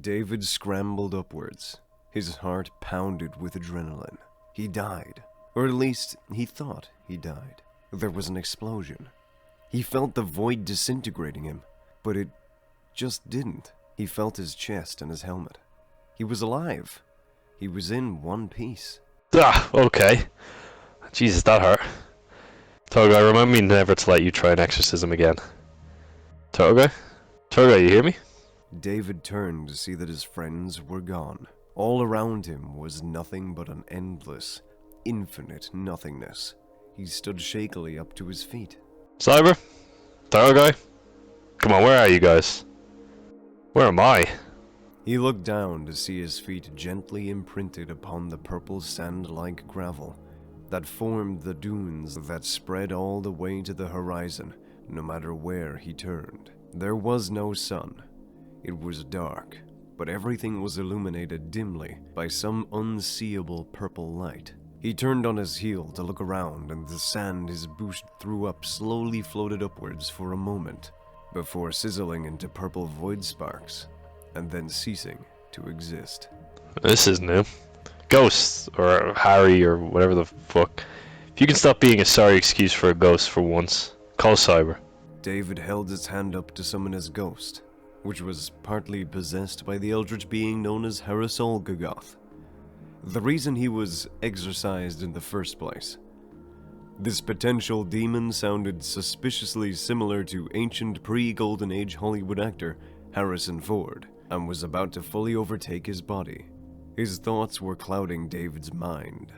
David scrambled upwards. His heart pounded with adrenaline. He died. Or at least, he thought he died. There was an explosion. He felt the void disintegrating him, but it just didn't. He felt his chest and his helmet. He was alive. He was in one piece. Ah, okay. Jesus, that hurt. Togai, remind me never to let you try an exorcism again. Togai? Togai, you hear me? David turned to see that his friends were gone. All around him was nothing but an endless, infinite nothingness. He stood shakily up to his feet. Cyber? Togai? Come on, where are you guys? Where am I? He looked down to see his feet gently imprinted upon the purple sand-like gravel that formed the dunes that spread all the way to the horizon, no matter where he turned. There was no sun. It was dark, but everything was illuminated dimly by some unseeable purple light. He turned on his heel to look around, and the sand his boost threw up slowly floated upwards for a moment, before sizzling into purple void sparks, and then ceasing to exist. This is new. Ghost, or Harry, or whatever the fuck. If you can stop being a sorry excuse for a ghost for once, call Cyber. David held his hand up to summon his ghost, which was partly possessed by the eldritch being known as Harrisol Gagoth. The reason he was exorcised in the first place. This potential demon sounded suspiciously similar to ancient pre-Golden Age Hollywood actor Harrison Ford, and was about to fully overtake his body. His thoughts were clouding David's mind,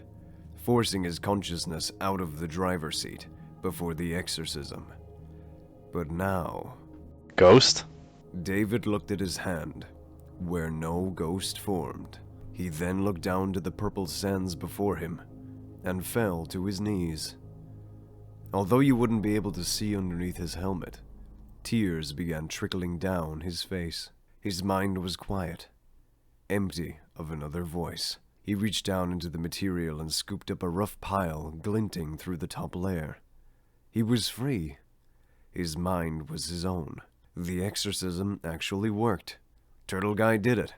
forcing his consciousness out of the driver's seat before the exorcism. But now... Ghost? David looked at his hand, where no ghost formed. He then looked down to the purple sands before him, and fell to his knees. Although you wouldn't be able to see underneath his helmet, tears began trickling down his face. His mind was quiet, empty of another voice. He reached down into the material and scooped up a rough pile glinting through the top layer. He was free. His mind was his own. The exorcism actually worked. Turtle Guy did it.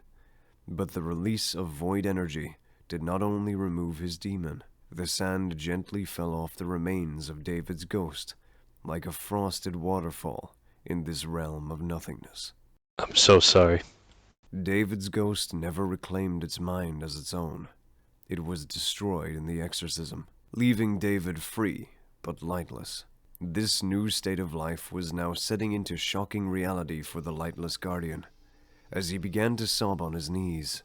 But the release of void energy did not only remove his demon. The sand gently fell off the remains of David's ghost, like a frosted waterfall in this realm of nothingness. I'm so sorry. David's ghost never reclaimed its mind as its own. It was destroyed in the exorcism, leaving David free but lightless. This new state of life was now setting into shocking reality for the lightless guardian, as he began to sob on his knees,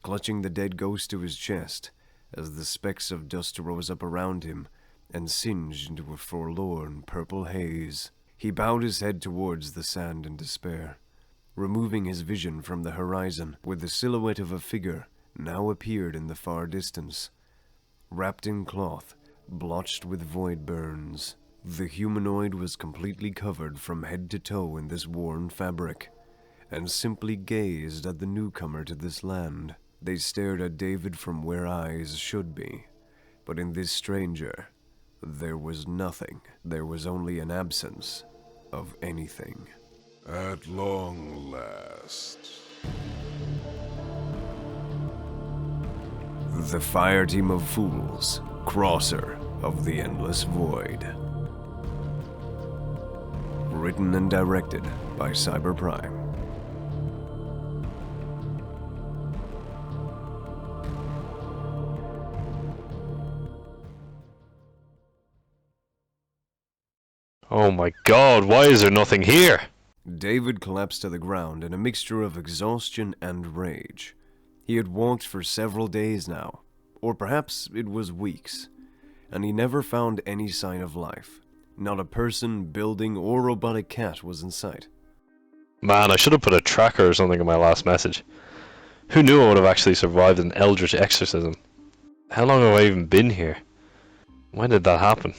clutching the dead ghost to his chest as the specks of dust rose up around him and singed into a forlorn purple haze. He bowed his head towards the sand in despair, removing his vision from the horizon, where the silhouette of a figure now appeared in the far distance, wrapped in cloth, blotched with void burns. The humanoid was completely covered from head to toe in this worn fabric, and simply gazed at the newcomer to this land. They stared at David from where eyes should be, but in this stranger, there was nothing. There was only an absence of anything. At long last. The Fireteam of Fools, Crosser of the Endless Void. Written and directed by Cyber Prime. Oh my god, why is there nothing here? David collapsed to the ground in a mixture of exhaustion and rage. He had walked for several days now, or perhaps it was weeks, and he never found any sign of life. Not a person, building, or robotic cat was in sight. Man, I should have put a tracker or something in my last message. Who knew I would have actually survived an eldritch exorcism? How long have I even been here? When did that happen?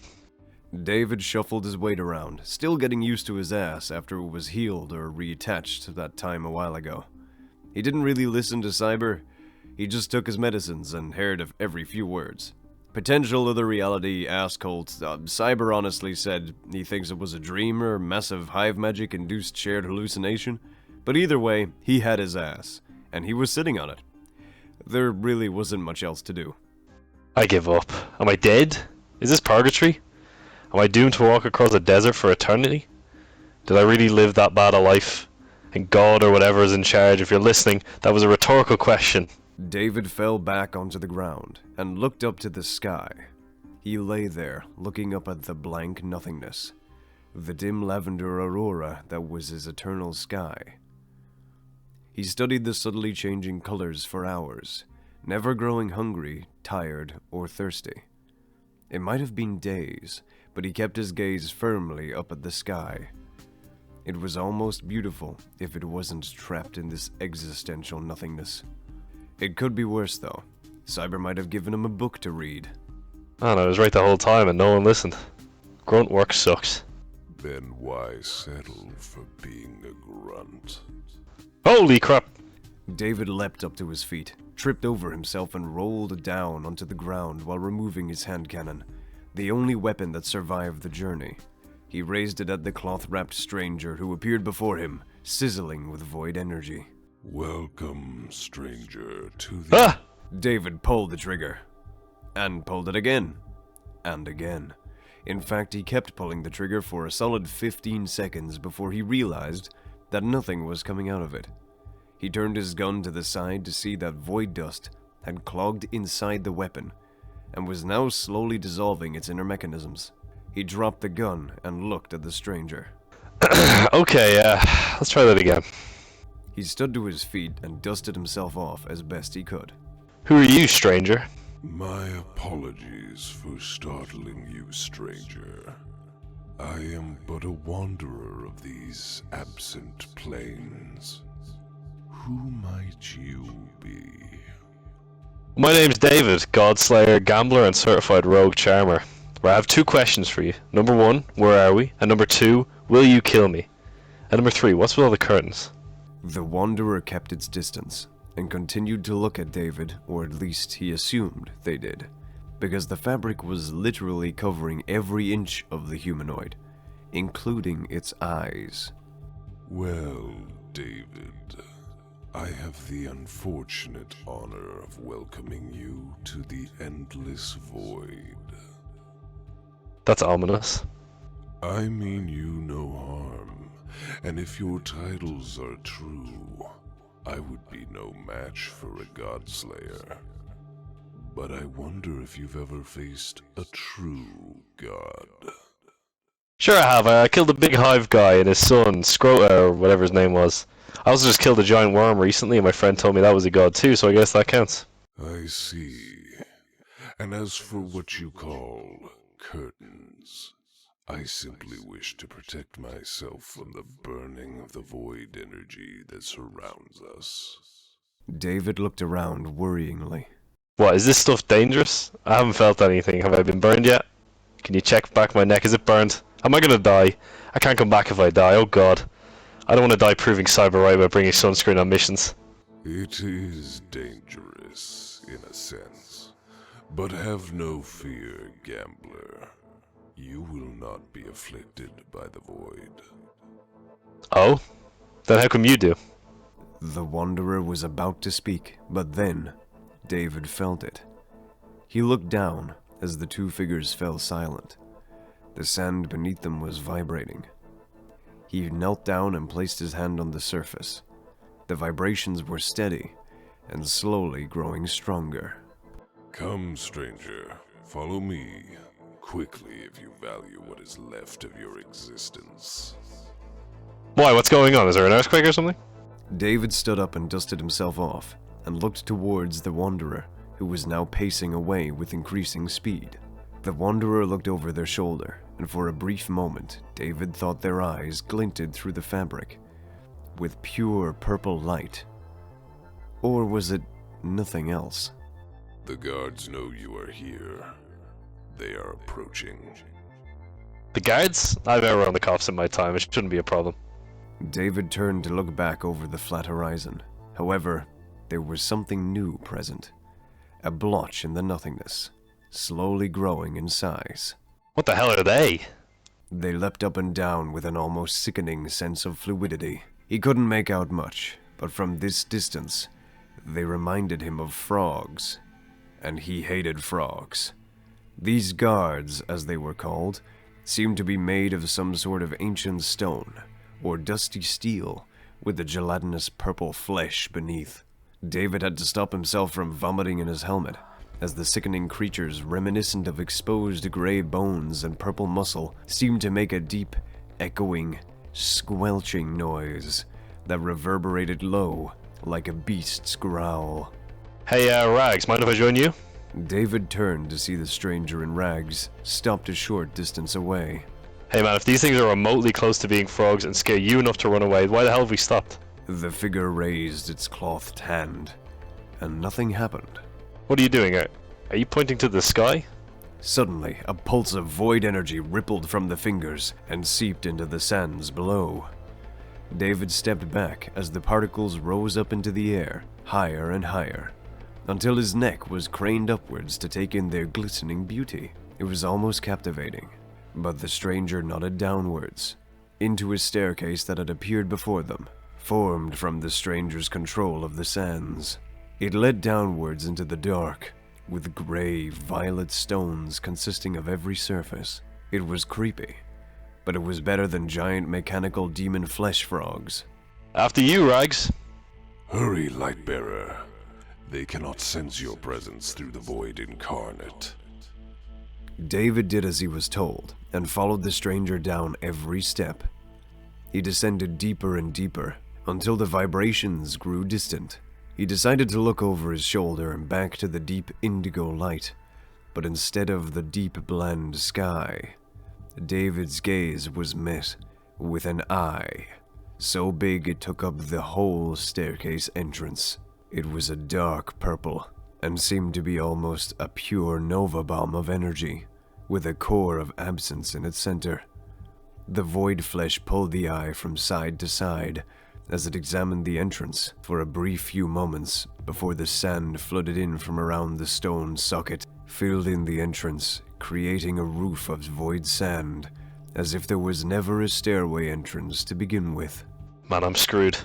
David shuffled his weight around, still getting used to his ass after it was healed or reattached that time a while ago. He didn't really listen to Cyber. He just took his medicines and heard of every few words. Potential other reality, ass cult. Cyber honestly said he thinks it was a dream or massive hive magic-induced shared hallucination, But either way, he had his ass, and he was sitting on it. There really wasn't much else to do. I give up. Am I dead? Is this purgatory? Am I doomed to walk across a desert for eternity? Did I really live that bad a life? And God or whatever is in charge, if you're listening, that was a rhetorical question. David fell back onto the ground and looked up to the sky. He lay there, looking up at the blank nothingness, the dim lavender aurora that was his eternal sky. He studied the subtly changing colors for hours, never growing hungry, tired, or thirsty. It might have been days, but he kept his gaze firmly up at the sky. It was almost beautiful if it wasn't trapped in this existential nothingness. It could be worse, though. Cyber might have given him a book to read. Man, I was right the whole time and no one listened. Grunt work sucks. Then why settle for being a grunt? Holy crap! David leapt up to his feet, tripped over himself, and rolled down onto the ground while removing his hand cannon, the only weapon that survived the journey. He raised it at the cloth-wrapped stranger who appeared before him, sizzling with void energy. Welcome, stranger, to the... Ah! David pulled the trigger. And pulled it again. And again. In fact, he kept pulling the trigger for a solid 15 seconds before he realized that nothing was coming out of it. He turned his gun to the side to see that void dust had clogged inside the weapon and was now slowly dissolving its inner mechanisms. He dropped the gun and looked at the stranger. Okay, let's try that again. He stood to his feet and dusted himself off as best he could. Who are you, stranger? My apologies for startling you, stranger. I am but a wanderer of these absent plains. Who might you be? My name's David, Godslayer, Gambler, and Certified Rogue Charmer. I have 2 questions for you. Number 1, where are we? And number 2, will you kill me? And number 3, what's with all the curtains? The Wanderer kept its distance and continued to look at David, or at least he assumed they did, because the fabric was literally covering every inch of the humanoid, including its eyes. Well, David, I have the unfortunate honor of welcoming you to the Endless Void. That's ominous. I mean you no harm, and if your titles are true, I would be no match for a Godslayer. But I wonder if you've ever faced a true god. Sure I have. I killed a big hive guy and his son, Scrota, or whatever his name was. I also just killed a giant worm recently and my friend told me that was a god too, so I guess that counts. I see. And as for what you call curtains, I simply wish to protect myself from the burning of the void energy that surrounds us. David looked around worryingly. What, is this stuff dangerous? I haven't felt anything. Have I been burned yet? Can you check back my neck? Is it burned? Am I gonna die? I can't come back if I die. Oh god. I don't want to die proving cyber right by bringing sunscreen on missions. It is dangerous, in a sense. But have no fear, Gambler. You will not be afflicted by the void. Oh? Then how come you do? The Wanderer was about to speak, but then David felt it. He looked down as the 2 figures fell silent. The sand beneath them was vibrating. He knelt down and placed his hand on the surface. The vibrations were steady and slowly growing stronger. Come, stranger, follow me. Quickly, if you value what is left of your existence. Why, what's going on? Is there an earthquake or something? David stood up and dusted himself off and looked towards the Wanderer, who was now pacing away with increasing speed. The Wanderer looked over their shoulder, and for a brief moment, David thought their eyes glinted through the fabric with pure purple light. Or was it nothing else? The guards know you are here. They are approaching. The guards? I've ever run the cops in my time. It shouldn't be a problem. David turned to look back over the flat horizon. However, there was something new present. A blotch in the nothingness, slowly growing in size. What the hell are they? They leapt up and down with an almost sickening sense of fluidity. He couldn't make out much, but from this distance, they reminded him of frogs, and he hated frogs. These guards, as they were called, seemed to be made of some sort of ancient stone, or dusty steel, with the gelatinous purple flesh beneath. David had to stop himself from vomiting in his helmet, as the sickening creatures, reminiscent of exposed gray bones and purple muscle, seemed to make a deep, echoing, squelching noise that reverberated low, like a beast's growl. Hey, Rags, mind if I join you? David turned to see the stranger in rags, stopped a short distance away. Hey man, if these things are remotely close to being frogs and scare you enough to run away, why the hell have we stopped? The figure raised its clothed hand, and nothing happened. What are you doing? Are you pointing to the sky? Suddenly, a pulse of void energy rippled from the fingers and seeped into the sands below. David stepped back as the particles rose up into the air, higher and higher, until his neck was craned upwards to take in their glistening beauty. It was almost captivating, but the stranger nodded downwards, into a staircase that had appeared before them, formed from the stranger's control of the sands. It led downwards into the dark, with gray, violet stones consisting of every surface. It was creepy, but it was better than giant mechanical demon flesh frogs. After you, Rags. Hurry, Lightbearer. They cannot sense your presence through the void incarnate. David did as he was told, and followed the stranger down every step. He descended deeper and deeper, until the vibrations grew distant. He decided to look over his shoulder and back to the deep indigo light, but instead of the deep bland sky, David's gaze was met with an eye, so big it took up the whole staircase entrance. It was a dark purple, and seemed to be almost a pure nova bomb of energy, with a core of absence in its center. The void flesh pulled the eye from side to side, as it examined the entrance for a brief few moments before the sand flooded in from around the stone socket, filled in the entrance, creating a roof of void sand, as if there was never a stairway entrance to begin with. Man, I'm screwed.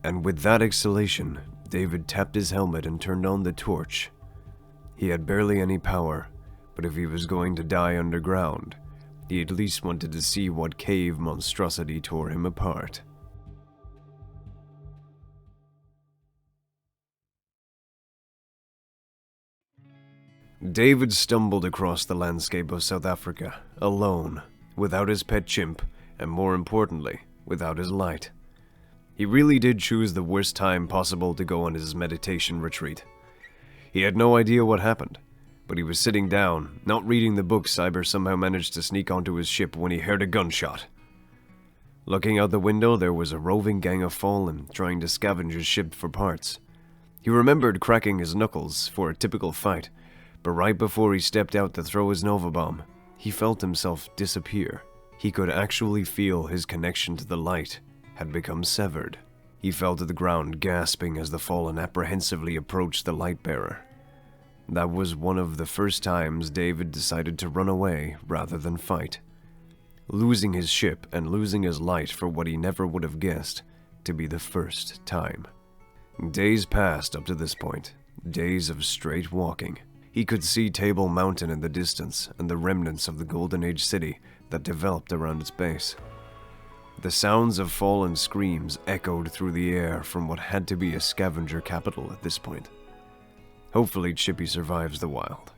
And with that exhalation, David tapped his helmet and turned on the torch. He had barely any power, but if he was going to die underground, he at least wanted to see what cave monstrosity tore him apart. David stumbled across the landscape of South Africa, alone, without his pet chimp, and more importantly, without his light. He really did choose the worst time possible to go on his meditation retreat. He had no idea what happened, but he was sitting down, not reading the book Cyber somehow managed to sneak onto his ship when he heard a gunshot. Looking out the window, there was a roving gang of Fallen trying to scavenge his ship for parts. He remembered cracking his knuckles for a typical fight, but right before he stepped out to throw his Nova Bomb, he felt himself disappear. He could actually feel his connection to the light had become severed. He fell to the ground, gasping as the Fallen apprehensively approached the Lightbearer. That was one of the first times David decided to run away rather than fight, losing his ship and losing his light for what he never would have guessed to be the first time. Days passed up to this point, days of straight walking. He could see Table Mountain in the distance and the remnants of the Golden Age city that developed around its base. The sounds of fallen screams echoed through the air from what had to be a scavenger capital at this point. Hopefully Chippy survives the wild.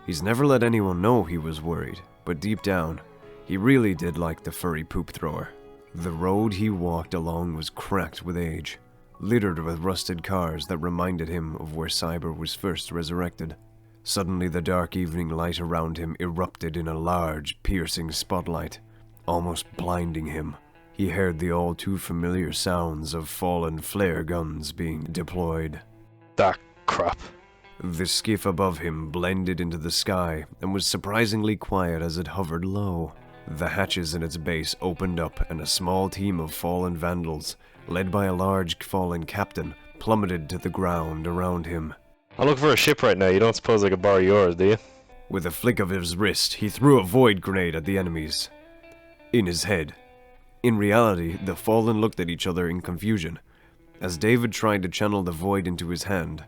He's never let anyone know he was worried, but deep down, he really did like the furry poop thrower. The road he walked along was cracked with age, littered with rusted cars that reminded him of where Cyber was first resurrected. Suddenly the dark evening light around him erupted in a large, piercing spotlight, almost blinding him. He heard the all too familiar sounds of fallen flare guns being deployed. That crap. The skiff above him blended into the sky and was surprisingly quiet as it hovered low. The hatches in its base opened up and a small team of fallen vandals, led by a large fallen captain, plummeted to the ground around him. I'm looking for a ship right now. You don't suppose I could borrow yours, do you? With a flick of his wrist, he threw a void grenade at the enemies. In his head, In reality, the Fallen looked at each other in confusion, as David tried to channel the void into his hand.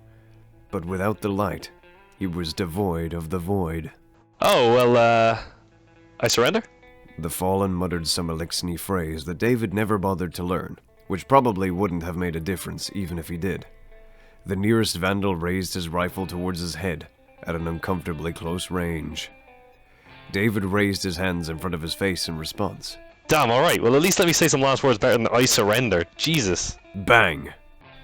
But without the light, he was devoid of the void. Oh, well, I surrender? The Fallen muttered some Eliksni phrase that David never bothered to learn, which probably wouldn't have made a difference even if he did. The nearest Vandal raised his rifle towards his head at an uncomfortably close range. David raised his hands in front of his face in response. Damn, alright, well at least let me say some last words better than I surrender. Jesus. Bang!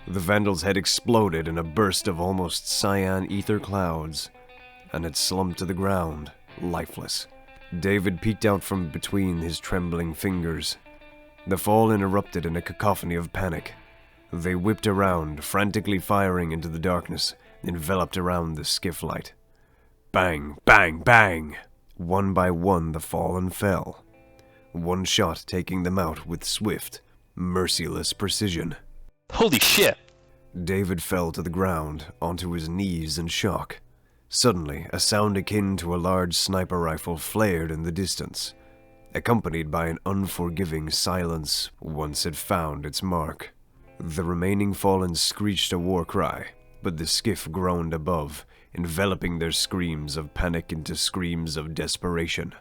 The Vandal's head exploded in a burst of almost cyan ether clouds, and it slumped to the ground, lifeless. David peeked out from between his trembling fingers. The Fallen erupted in a cacophony of panic. They whipped around, frantically firing into the darkness, enveloped around the skiff light. Bang, bang, bang! One by one the Fallen fell, one shot taking them out with swift, merciless precision. Holy shit! David fell to the ground, onto his knees in shock. Suddenly, a sound akin to a large sniper rifle flared in the distance, accompanied by an unforgiving silence once it found its mark. The remaining Fallen screeched a war cry, but the skiff groaned above, enveloping their screams of panic into screams of desperation.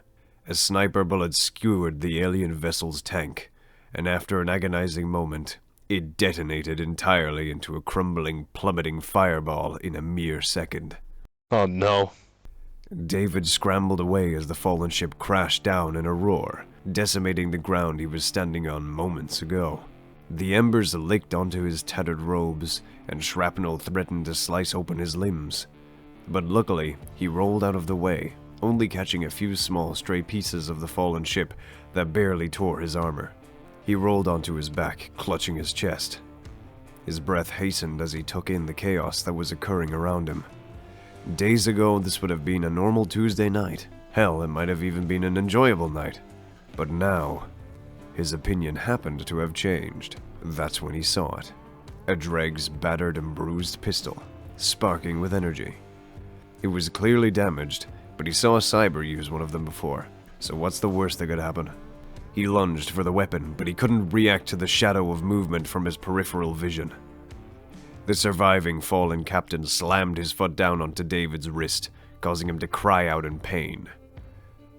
A sniper bullet skewered the alien vessel's tank, and after an agonizing moment, it detonated entirely into a crumbling, plummeting fireball in a mere second. Oh no. David scrambled away as the Fallen ship crashed down in a roar, decimating the ground he was standing on moments ago. The embers licked onto his tattered robes, and shrapnel threatened to slice open his limbs. But luckily, he rolled out of the way, only catching a few small stray pieces of the Fallen ship that barely tore his armor. He rolled onto his back, clutching his chest. His breath hastened as he took in the chaos that was occurring around him. Days ago, this would have been a normal Tuesday night. Hell, it might have even been an enjoyable night. But now, his opinion happened to have changed. That's when he saw it. A Dreg's battered and bruised pistol, sparking with energy. It was clearly damaged, but he saw a cyber use one of them before, so what's the worst that could happen? He lunged for the weapon, but he couldn't react to the shadow of movement from his peripheral vision. The surviving Fallen captain slammed his foot down onto David's wrist, causing him to cry out in pain.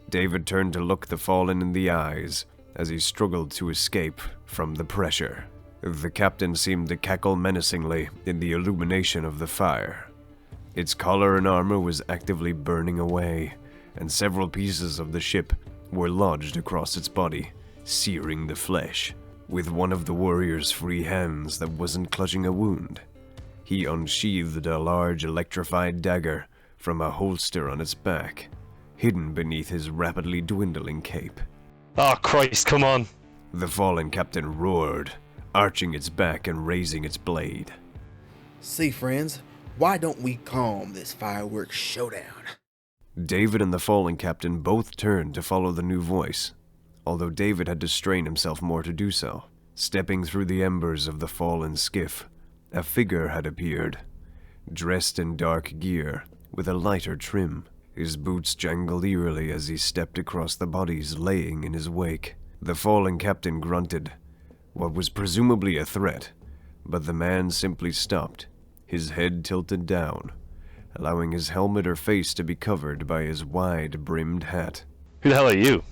David turned to look the Fallen in the eyes as he struggled to escape from the pressure. The captain seemed to cackle menacingly in the illumination of the fire. Its collar and armor was actively burning away, and several pieces of the ship were lodged across its body, searing the flesh. With one of the warrior's free hands that wasn't clutching a wound, he unsheathed a large electrified dagger from a holster on its back, hidden beneath his rapidly dwindling cape. Oh Christ, come on! The Fallen captain roared, arching its back and raising its blade. See, friends, why don't we calm this fireworks showdown? David and the Fallen captain both turned to follow the new voice, although David had to strain himself more to do so. Stepping through the embers of the Fallen skiff, a figure had appeared, dressed in dark gear with a lighter trim. His boots jangled eerily as he stepped across the bodies laying in his wake. The Fallen captain grunted, what was presumably a threat, but the man simply stopped, his head tilted down, allowing his helmet or face to be covered by his wide-brimmed hat. Who the hell are you?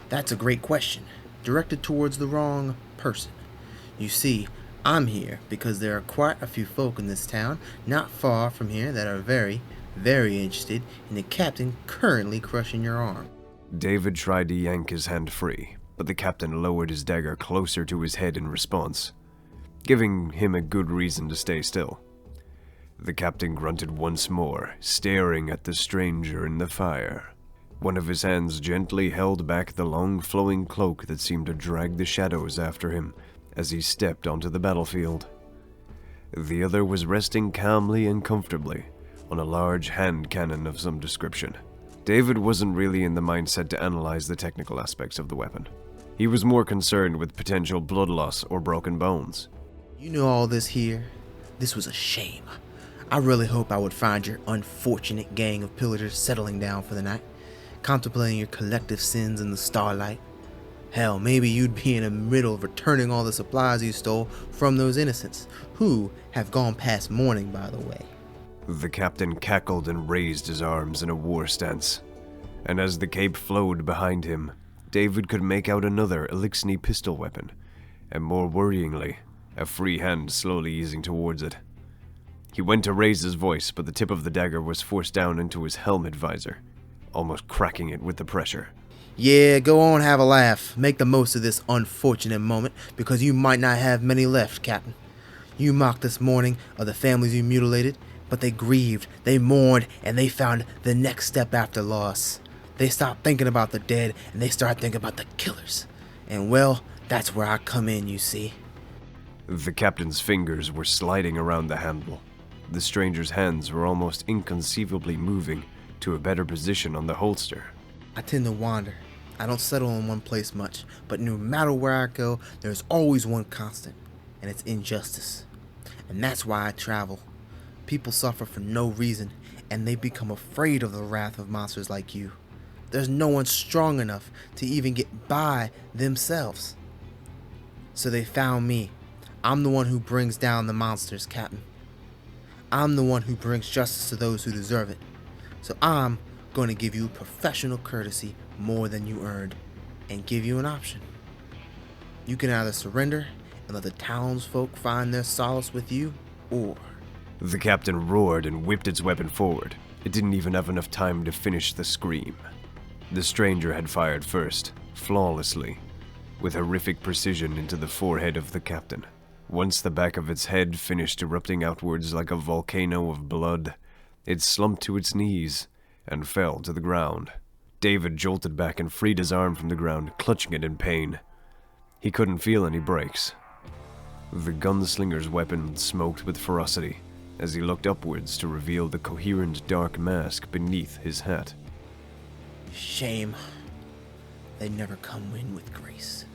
That's a great question, directed towards the wrong person. You see, I'm here because there are quite a few folk in this town not far from here that are very, very interested in the captain currently crushing your arm. David tried to yank his hand free, but the captain lowered his dagger closer to his head in response, giving him a good reason to stay still. The captain grunted once more, staring at the stranger in the fire. One of his hands gently held back the long flowing cloak that seemed to drag the shadows after him as he stepped onto the battlefield. The other was resting calmly and comfortably on a large hand cannon of some description. David wasn't really in the mindset to analyze the technical aspects of the weapon. He was more concerned with potential blood loss or broken bones. You know all this here? This was a shame. I really hope I would find your unfortunate gang of pillagers settling down for the night, contemplating your collective sins in the starlight. Hell, maybe you'd be in the middle of returning all the supplies you stole from those innocents, who have gone past mourning, by the way. The captain cackled and raised his arms in a war stance, and as the cape flowed behind him, David could make out another Elixni pistol weapon, and more worryingly, a free hand slowly easing towards it. He went to raise his voice, but the tip of the dagger was forced down into his helmet visor, almost cracking it with the pressure. Yeah, go on, have a laugh. Make the most of this unfortunate moment, because you might not have many left, Captain. You mocked this morning of the families you mutilated, but they grieved, they mourned, and they found the next step after loss. They stopped thinking about the dead, and they started thinking about the killers. And well, that's where I come in, you see. The captain's fingers were sliding around the handle. The stranger's hands were almost inconceivably moving to a better position on the holster. I tend to wander. I don't settle in one place much, but no matter where I go, there's always one constant, and it's injustice. And that's why I travel. People suffer for no reason, and they become afraid of the wrath of monsters like you. There's no one strong enough to even get by themselves. So they found me. I'm the one who brings down the monsters, Captain. I'm the one who brings justice to those who deserve it. So I'm going to give you professional courtesy more than you earned, and give you an option. You can either surrender and let the townsfolk find their solace with you, or... The captain roared and whipped its weapon forward. It didn't even have enough time to finish the scream. The stranger had fired first, flawlessly, with horrific precision into the forehead of the captain. Once the back of its head finished erupting outwards like a volcano of blood, it slumped to its knees and fell to the ground. David jolted back and freed his arm from the ground, clutching it in pain. He couldn't feel any breaks. The gunslinger's weapon smoked with ferocity as he looked upwards to reveal the coherent dark mask beneath his hat. Shame. They never come in with grace.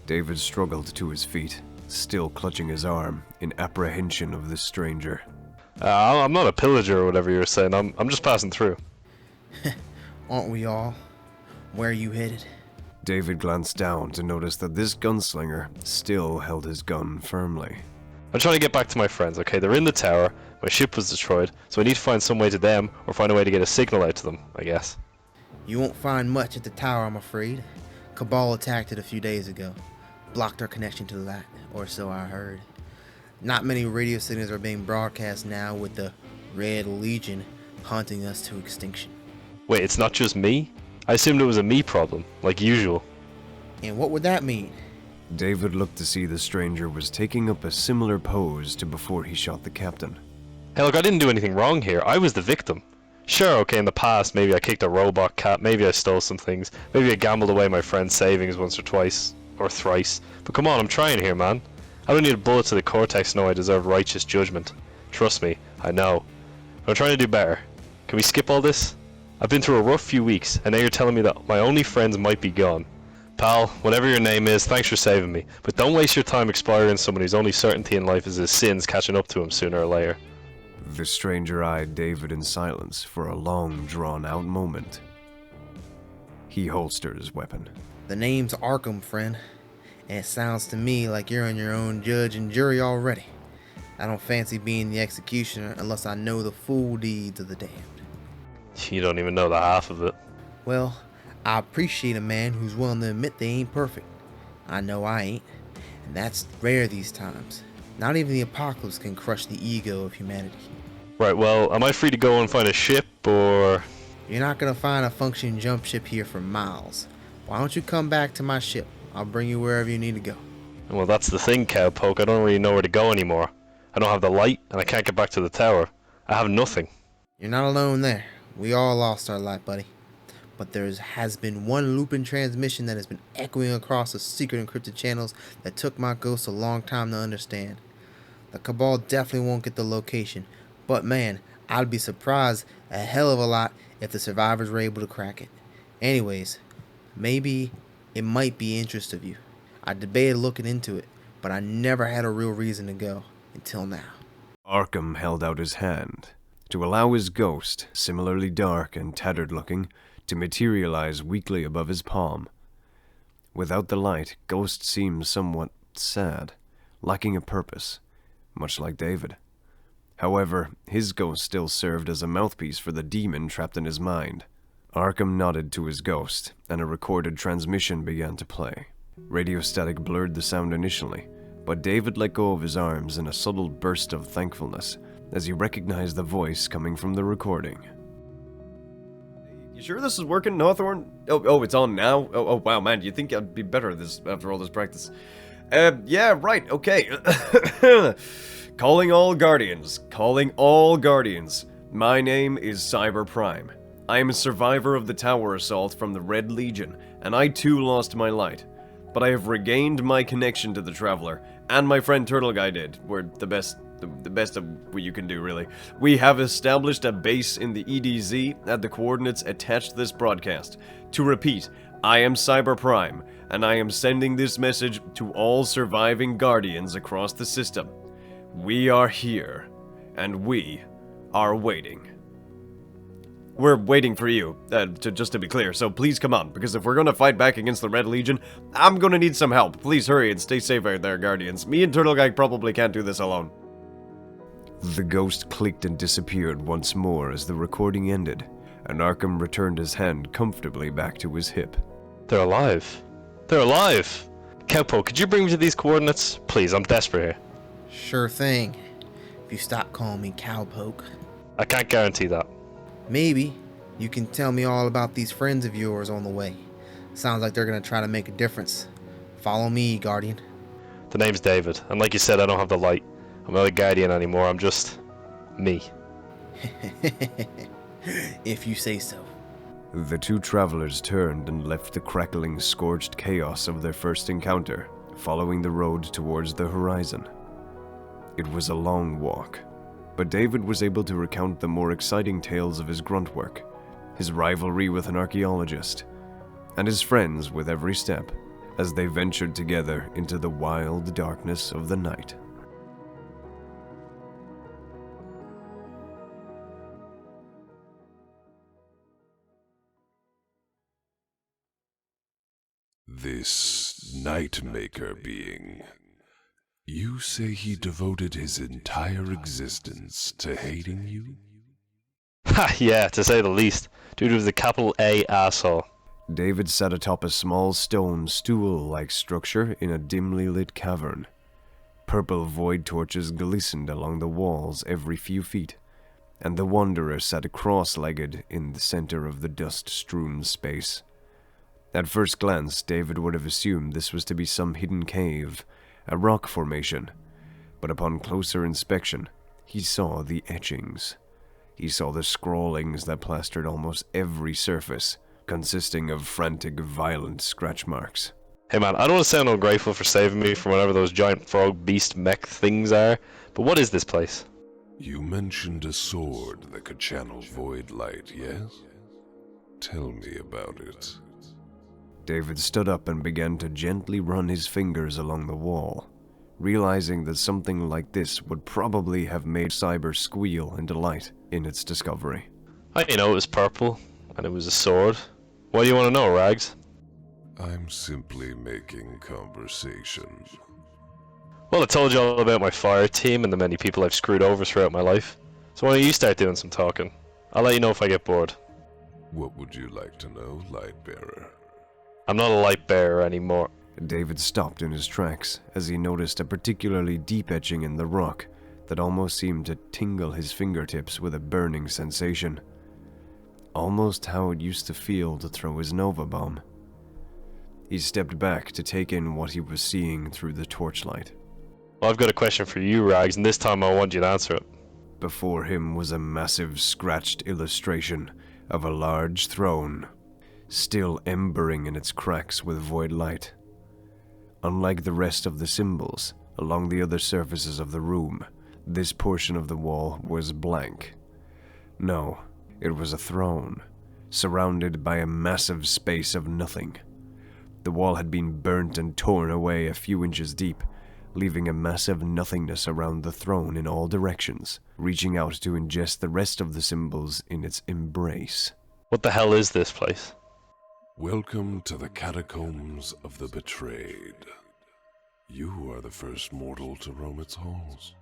David struggled to his feet, still clutching his arm in apprehension of this stranger. I'm not a pillager or whatever you were saying. I'm just passing through. Aren't we all? Where are you headed? David glanced down to notice that this gunslinger still held his gun firmly. I'm trying to get back to my friends, okay? They're in the tower. My ship was destroyed, so I need to find some way to them, or find a way to get a signal out to them, I guess. You won't find much at the tower, I'm afraid. Cabal attacked it a few days ago. Blocked our connection to that, or so I heard. Not many radio signals are being broadcast now, with the Red Legion hunting us to extinction. Wait, it's not just me? I assumed it was a me problem, like usual. And what would that mean? David looked to see the stranger was taking up a similar pose to before he shot the captain. Hey, look, I didn't do anything wrong here. I was the victim. Sure, okay, in the past, maybe I kicked a robot cat, maybe I stole some things, maybe I gambled away my friend's savings once or twice, or thrice. But come on, I'm trying here, man. I don't need a bullet to the cortex to know I deserve righteous judgment. Trust me, I know. But I'm trying to do better. Can we skip all this? I've been through a rough few weeks, and now you're telling me that my only friends might be gone. Pal, whatever your name is, thanks for saving me. But don't waste your time exploring someone whose only certainty in life is his sins catching up to him sooner or later. The stranger eyed David in silence for a long, drawn-out moment. He holstered his weapon. The name's Arkham, friend. And it sounds to me like you're on your own judge and jury already. I don't fancy being the executioner unless I know the full deeds of the damned. You don't even know the half of it. Well, I appreciate a man who's willing to admit they ain't perfect. I know I ain't, and that's rare these times. Not even the apocalypse can crush the ego of humanity. Right, well, am I free to go and find a ship, or...? You're not gonna find a functioning jump ship here for miles. Why don't you come back to my ship? I'll bring you wherever you need to go. Well, that's the thing, Cowpoke. I don't really know where to go anymore. I don't have the light, and I can't get back to the tower. I have nothing. You're not alone there. We all lost our light, buddy. But there has been one looping transmission that has been echoing across the secret encrypted channels that took my ghost a long time to understand. The Cabal definitely won't get the location, but man, I'd be surprised a hell of a lot if the survivors were able to crack it. Anyways, maybe it might be interest of you. I debated looking into it, but I never had a real reason to go until now. Arkham held out his hand to allow his ghost, similarly dark and tattered looking, to materialize weakly above his palm. Without the light, Ghost seems somewhat sad, lacking a purpose, much like David. However, his ghost still served as a mouthpiece for the demon trapped in his mind. Arkham nodded to his ghost, and a recorded transmission began to play. Radio static blurred the sound initially, but David let go of his arms in a subtle burst of thankfulness as he recognized the voice coming from the recording. You sure this is working, Hawthorne? Oh, it's on now? Oh, wow, man, you think I'd be better at this after all this practice? Yeah, right, okay. Calling all Guardians. Calling all Guardians. My name is Cyber Prime. I am a survivor of the tower assault from the Red Legion, and I too lost my light. But I have regained my connection to the Traveler, and my friend Turtle Guy did. We're the best of what you can do, really. We have established a base in the EDZ at the coordinates attached to this broadcast. To repeat, I am Cyber Prime, and I am sending this message to all surviving Guardians across the system. We are here, and we are waiting. We're waiting for you, just to be clear, so please come on, because if we're gonna fight back against the Red Legion, I'm gonna need some help. Please hurry and stay safe out there, Guardians. Me and Turtle Guy probably can't do this alone. The ghost clicked and disappeared once more as the recording ended, and Arkham returned his hand comfortably back to his hip. They're alive. They're alive! Cowpoke, could you bring me to these coordinates? Please, I'm desperate here. Sure thing. If you stop calling me Cowpoke. I can't guarantee that. Maybe you can tell me all about these friends of yours on the way. Sounds like they're gonna try to make a difference. Follow me, Guardian. The name's David, and like you said, I don't have the light. I'm not a Guardian anymore, I'm just... me. If you say so. The two travelers turned and left the crackling, scorched chaos of their first encounter, following the road towards the horizon. It was a long walk, but David was able to recount the more exciting tales of his grunt work, his rivalry with an archaeologist, and his friends with every step, as they ventured together into the wild darkness of the night. This Nightmaker being. You say he devoted his entire existence to hating you? Ha, yeah, to say the least. Dude was a capital A asshole. David sat atop a small stone stool-like structure in a dimly lit cavern. Purple void torches glistened along the walls every few feet, and the Wanderer sat cross-legged in the center of the dust-strewn space. At first glance, David would have assumed this was to be some hidden cave, a rock formation, but upon closer inspection, he saw the etchings. He saw the scrawlings that plastered almost every surface, consisting of frantic, violent scratch marks. Hey man, I don't want to sound ungrateful for saving me from whatever those giant frog beast mech things are, but what is this place? You mentioned a sword that could channel void light, yes? Tell me about it. David stood up and began to gently run his fingers along the wall, realizing that something like this would probably have made Cyber squeal in delight in its discovery. I know it was purple, and it was a sword. What do you want to know, Rags? I'm simply making conversation. Well, I told you all about my fire team and the many people I've screwed over throughout my life. So why don't you start doing some talking? I'll let you know if I get bored. What would you like to know, Lightbearer? I'm not a light bearer anymore. David stopped in his tracks as he noticed a particularly deep etching in the rock that almost seemed to tingle his fingertips with a burning sensation. Almost how it used to feel to throw his Nova Bomb. He stepped back to take in what he was seeing through the torchlight. Well, I've got a question for you, Rags, and this time I want you to answer it. Before him was a massive scratched illustration of a large throne, still embering in its cracks with void light. Unlike the rest of the symbols along the other surfaces of the room, this portion of the wall was blank. No, it was a throne, surrounded by a massive space of nothing. The wall had been burnt and torn away a few inches deep, leaving a massive nothingness around the throne in all directions, reaching out to ingest the rest of the symbols in its embrace. What the hell is this place? Welcome to the catacombs of the betrayed. You are the first mortal to roam its halls.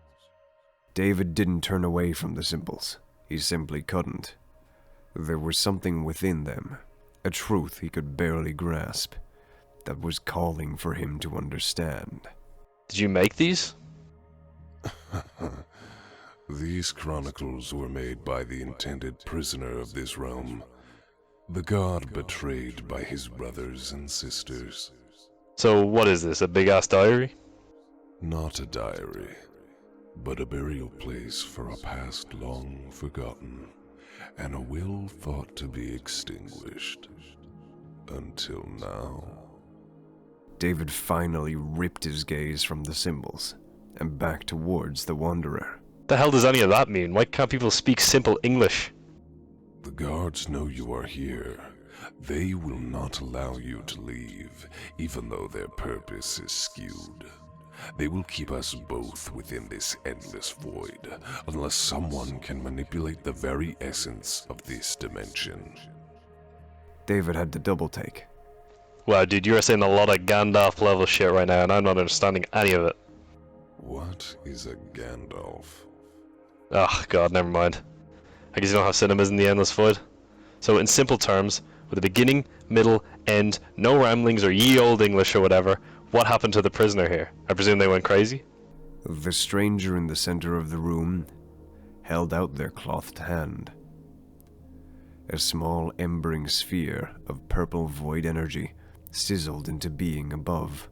David didn't turn away from the symbols. He simply couldn't. There was something within them, a truth he could barely grasp, that was calling for him to understand. Did you make these? These chronicles were made by the intended prisoner of this realm, the god betrayed by his brothers and sisters. So what is this, a big-ass diary? Not a diary, but a burial place for a past long forgotten, and a will thought to be extinguished. Until now. David finally ripped his gaze from the symbols, and back towards the Wanderer. The hell does any of that mean? Why can't people speak simple English? The guards know you are here. They will not allow you to leave, even though their purpose is skewed. They will keep us both within this endless void, unless someone can manipulate the very essence of this dimension. David had to double take. Wow, dude, you're saying a lot of Gandalf level shit right now, and I'm not understanding any of it. What is a Gandalf? Oh, God, never mind. I guess you don't have cinemas in the Endless Void. So, in simple terms, with a beginning, middle, end, no ramblings or ye old English or whatever, what happened to the prisoner here? I presume they went crazy? The stranger in the center of the room held out their clothed hand. A small embering sphere of purple void energy sizzled into being above,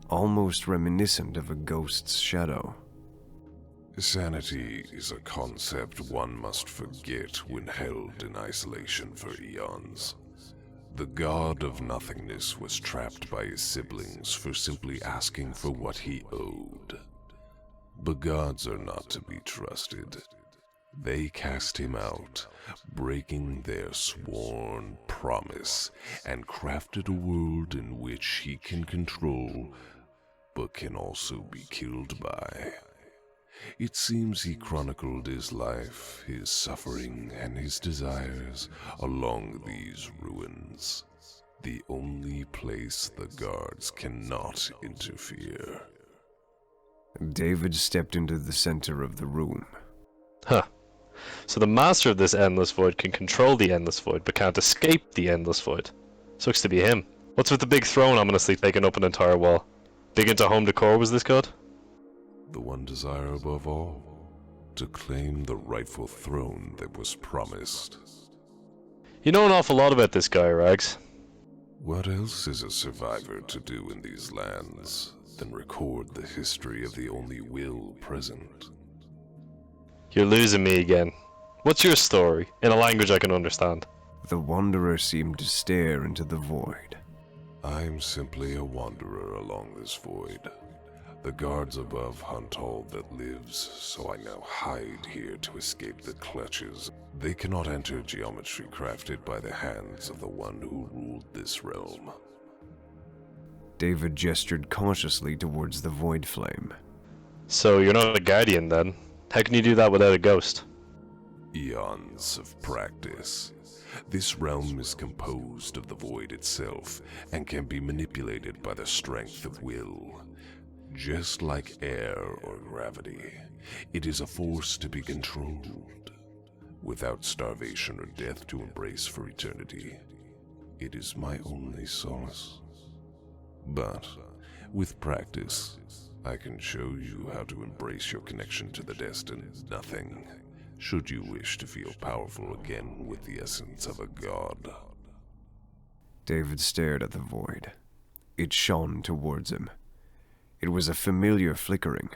almost reminiscent of a ghost's shadow. Sanity is a concept one must forget when held in isolation for eons. The god of nothingness was trapped by his siblings for simply asking for what he owed. But gods are not to be trusted. They cast him out, breaking their sworn promise, and crafted a world in which he can control, but can also be killed by. It seems he chronicled his life, his suffering, and his desires along these ruins. The only place the guards cannot interfere. David stepped into the center of the room. Huh. So the master of this Endless Void can control the Endless Void, but can't escape the Endless Void. Sucks to be him. What's with the big throne ominously taking up an entire wall? Big into home decor was this god? The one desire above all, to claim the rightful throne that was promised. You know an awful lot about this guy, Rags. What else is a survivor to do in these lands than record the history of the only will present? You're losing me again. What's your story, in a language I can understand? The Wanderer seemed to stare into the void. I'm simply a wanderer along this void. The guards above hunt all that lives, so I now hide here to escape the clutches. They cannot enter geometry crafted by the hands of the one who ruled this realm. David gestured cautiously towards the void flame. So you're not a guardian then? How can you do that without a ghost? Eons of practice. This realm is composed of the void itself, and can be manipulated by the strength of will. Just like air or gravity, it is a force to be controlled. Without starvation or death to embrace for eternity, it is my only solace. But, with practice, I can show you how to embrace your connection to the destined nothing, should you wish to feel powerful again with the essence of a god. David stared at the void. It shone towards him. It was a familiar flickering,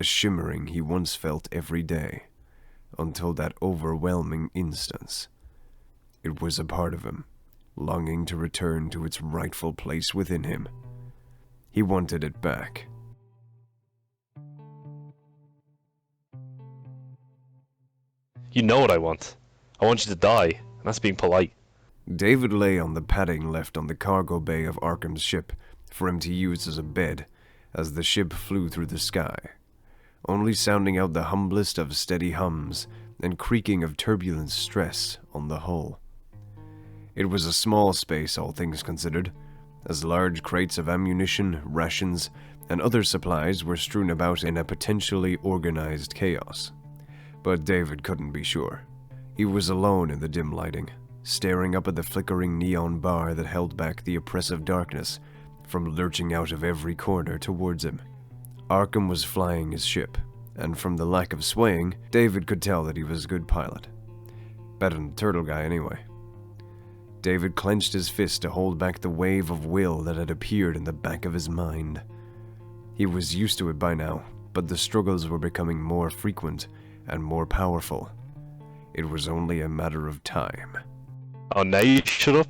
a shimmering he once felt every day, until that overwhelming instance. It was a part of him, longing to return to its rightful place within him. He wanted it back. You know what I want. I want you to die, and that's being polite. David lay on the padding left on the cargo bay of Arkham's ship for him to use as a bed as the ship flew through the sky, only sounding out the humblest of steady hums and creaking of turbulent stress on the hull. It was a small space, all things considered, as large crates of ammunition, rations, and other supplies were strewn about in a potentially organized chaos. But David couldn't be sure. He was alone in the dim lighting, staring up at the flickering neon bar that held back the oppressive darkness from lurching out of every corner towards him. Arkham was flying his ship, and from the lack of swaying, David could tell that he was a good pilot. Better than the turtle guy anyway. David clenched his fist to hold back the wave of will that had appeared in the back of his mind. He was used to it by now, but the struggles were becoming more frequent and more powerful. It was only a matter of time. Oh, now you shut up?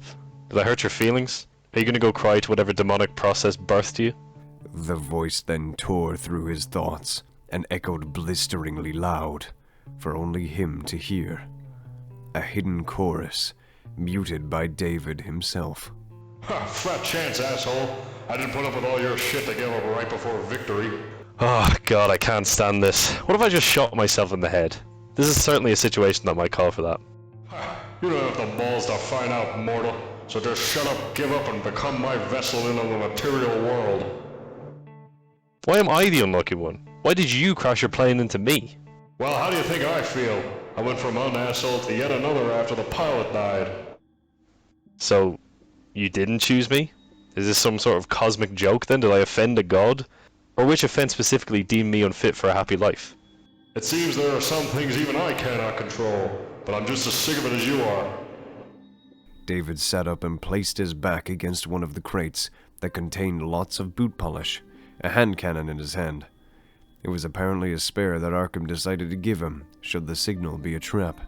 Did I hurt your feelings? Are you gonna go cry to whatever demonic process birthed you? The voice then tore through his thoughts and echoed blisteringly loud, for only him to hear. A hidden chorus, muted by David himself. Ha, fat chance, asshole. I didn't put up with all your shit to give up right before victory. Oh god, I can't stand this. What if I just shot myself in the head? This is certainly a situation that might call for that. Ha, you don't have the balls to find out, mortal. So just shut up, give up, and become my vessel into the material world. Why am I the unlucky one? Why did you crash your plane into me? Well, how do you think I feel? I went from one asshole to yet another after the pilot died. So, you didn't choose me? Is this some sort of cosmic joke then? Did I offend a god? Or which offense specifically deemed me unfit for a happy life? It seems there are some things even I cannot control, but I'm just as sick of it as you are. David sat up and placed his back against one of the crates that contained lots of boot polish, a hand cannon in his hand. It was apparently a spare that Arkham decided to give him, should the signal be a trap.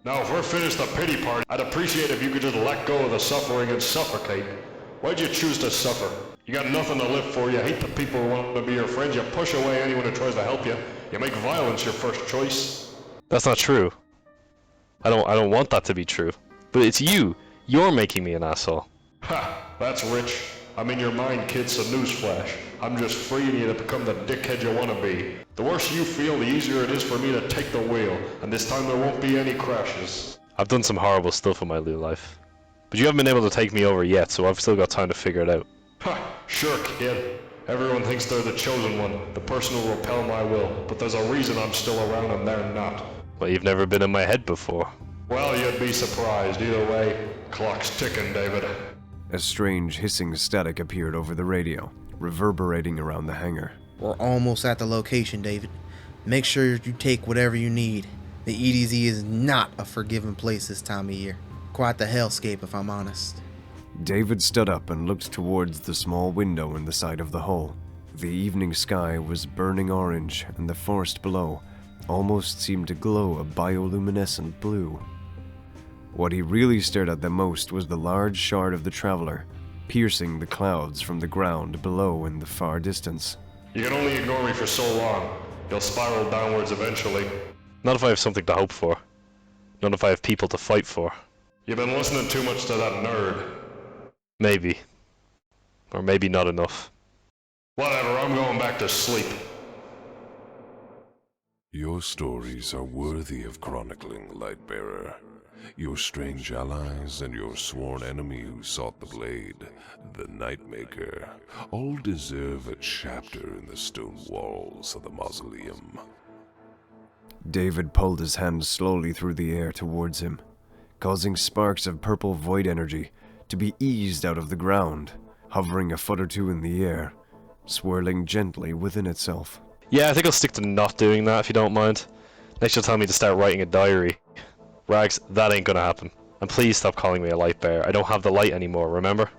Now, if we're finished the pity party, I'd appreciate if you could just let go of the suffering and suffocate. Why'd you choose to suffer? You got nothing to live for, you hate the people who want to be your friends, you push away anyone who tries to help you, you make violence your first choice. That's not true. I don't want that to be true. But it's you. You're making me an asshole. Ha! That's rich. I'm in your mind, kid, so newsflash. I'm just freeing you to become the dickhead you want to be. The worse you feel, the easier it is for me to take the wheel, and this time there won't be any crashes. I've done some horrible stuff in my new life. But you haven't been able to take me over yet, so I've still got time to figure it out. Ha! Sure, kid. Everyone thinks they're the chosen one, the person who'll repel my will, but there's a reason I'm still around and they're not. But you've never been in my head before. Well, you'd be surprised. Either way, clock's ticking, David. A strange hissing static appeared over the radio, reverberating around the hangar. We're almost at the location, David. Make sure you take whatever you need. The EDZ is not a forgiving place this time of year. Quite the hellscape, if I'm honest. David stood up and looked towards the small window in the side of the hull. The evening sky was burning orange, and the forest below almost seemed to glow a bioluminescent blue. What he really stared at the most was the large shard of the Traveler, piercing the clouds from the ground below in the far distance. You can only ignore me for so long. You'll spiral downwards eventually. Not if I have something to hope for. Not if I have people to fight for. You've been listening too much to that nerd. Maybe. Or maybe not enough. Whatever, I'm going back to sleep. Your stories are worthy of chronicling, Lightbearer. Your strange allies and your sworn enemy who sought the blade, the Nightmaker, all deserve a chapter in the stone walls of the mausoleum. David pulled his hand slowly through the air towards him, causing sparks of purple void energy to be eased out of the ground, hovering a foot or two in the air, swirling gently within itself. Yeah, I think I'll stick to not doing that if you don't mind. Next you'll tell me to start writing a diary. Rags, that ain't gonna happen. And please stop calling me a light bearer. I don't have the light anymore, remember?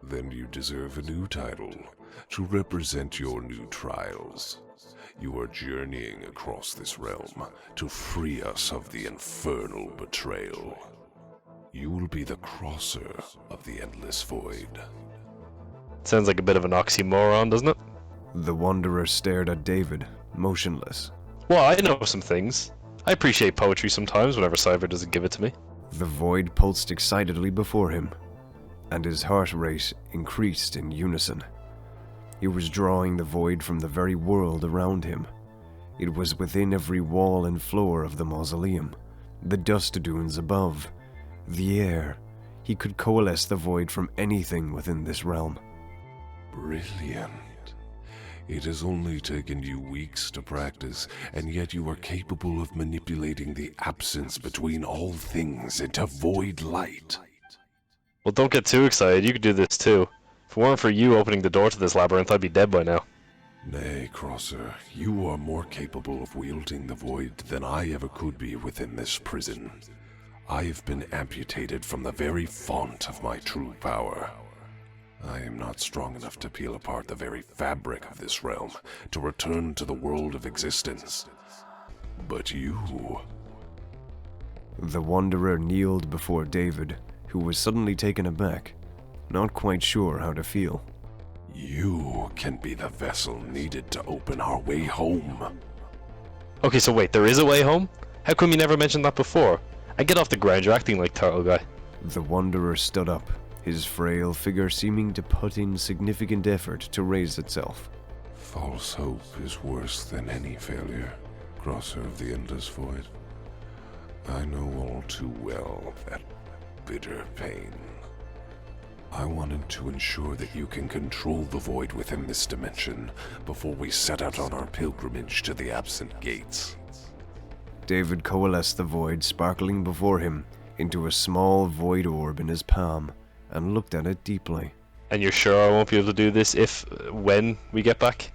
Then you deserve a new title to represent your new trials. You are journeying across this realm to free us of the infernal betrayal. You will be the crosser of the endless void. Sounds like a bit of an oxymoron, doesn't it? The Wanderer stared at David, motionless. Well, I know some things. I appreciate poetry sometimes whenever Cyber doesn't give it to me. The void pulsed excitedly before him, and his heart rate increased in unison. He was drawing the void from the very world around him. It was within every wall and floor of the mausoleum, the dust dunes above, the air, he could coalesce the void from anything within this realm. Brilliant. It has only taken you weeks to practice, and yet you are capable of manipulating the absence between all things into void light. Well, don't get too excited. You could do this too. If it weren't for you opening the door to this labyrinth, I'd be dead by now. Nay, Crosser, you are more capable of wielding the void than I ever could be within this prison. I have been amputated from the very font of my true power. I am not strong enough to peel apart the very fabric of this realm to return to the world of existence. But you... The Wanderer kneeled before David, who was suddenly taken aback, not quite sure how to feel. You can be the vessel needed to open our way home. Okay, so wait, there is a way home? How come you never mentioned that before? And get off the ground, you're acting like Turtle Guy. The Wanderer stood up, his frail figure seeming to put in significant effort to raise itself. False hope is worse than any failure, Crosser of the Endless Void. I know all too well that bitter pain. I wanted to ensure that you can control the void within this dimension before we set out on our pilgrimage to the absent gates. David coalesced the void sparkling before him into a small void orb in his palm and looked at it deeply. And you're sure I won't be able to do this when we get back?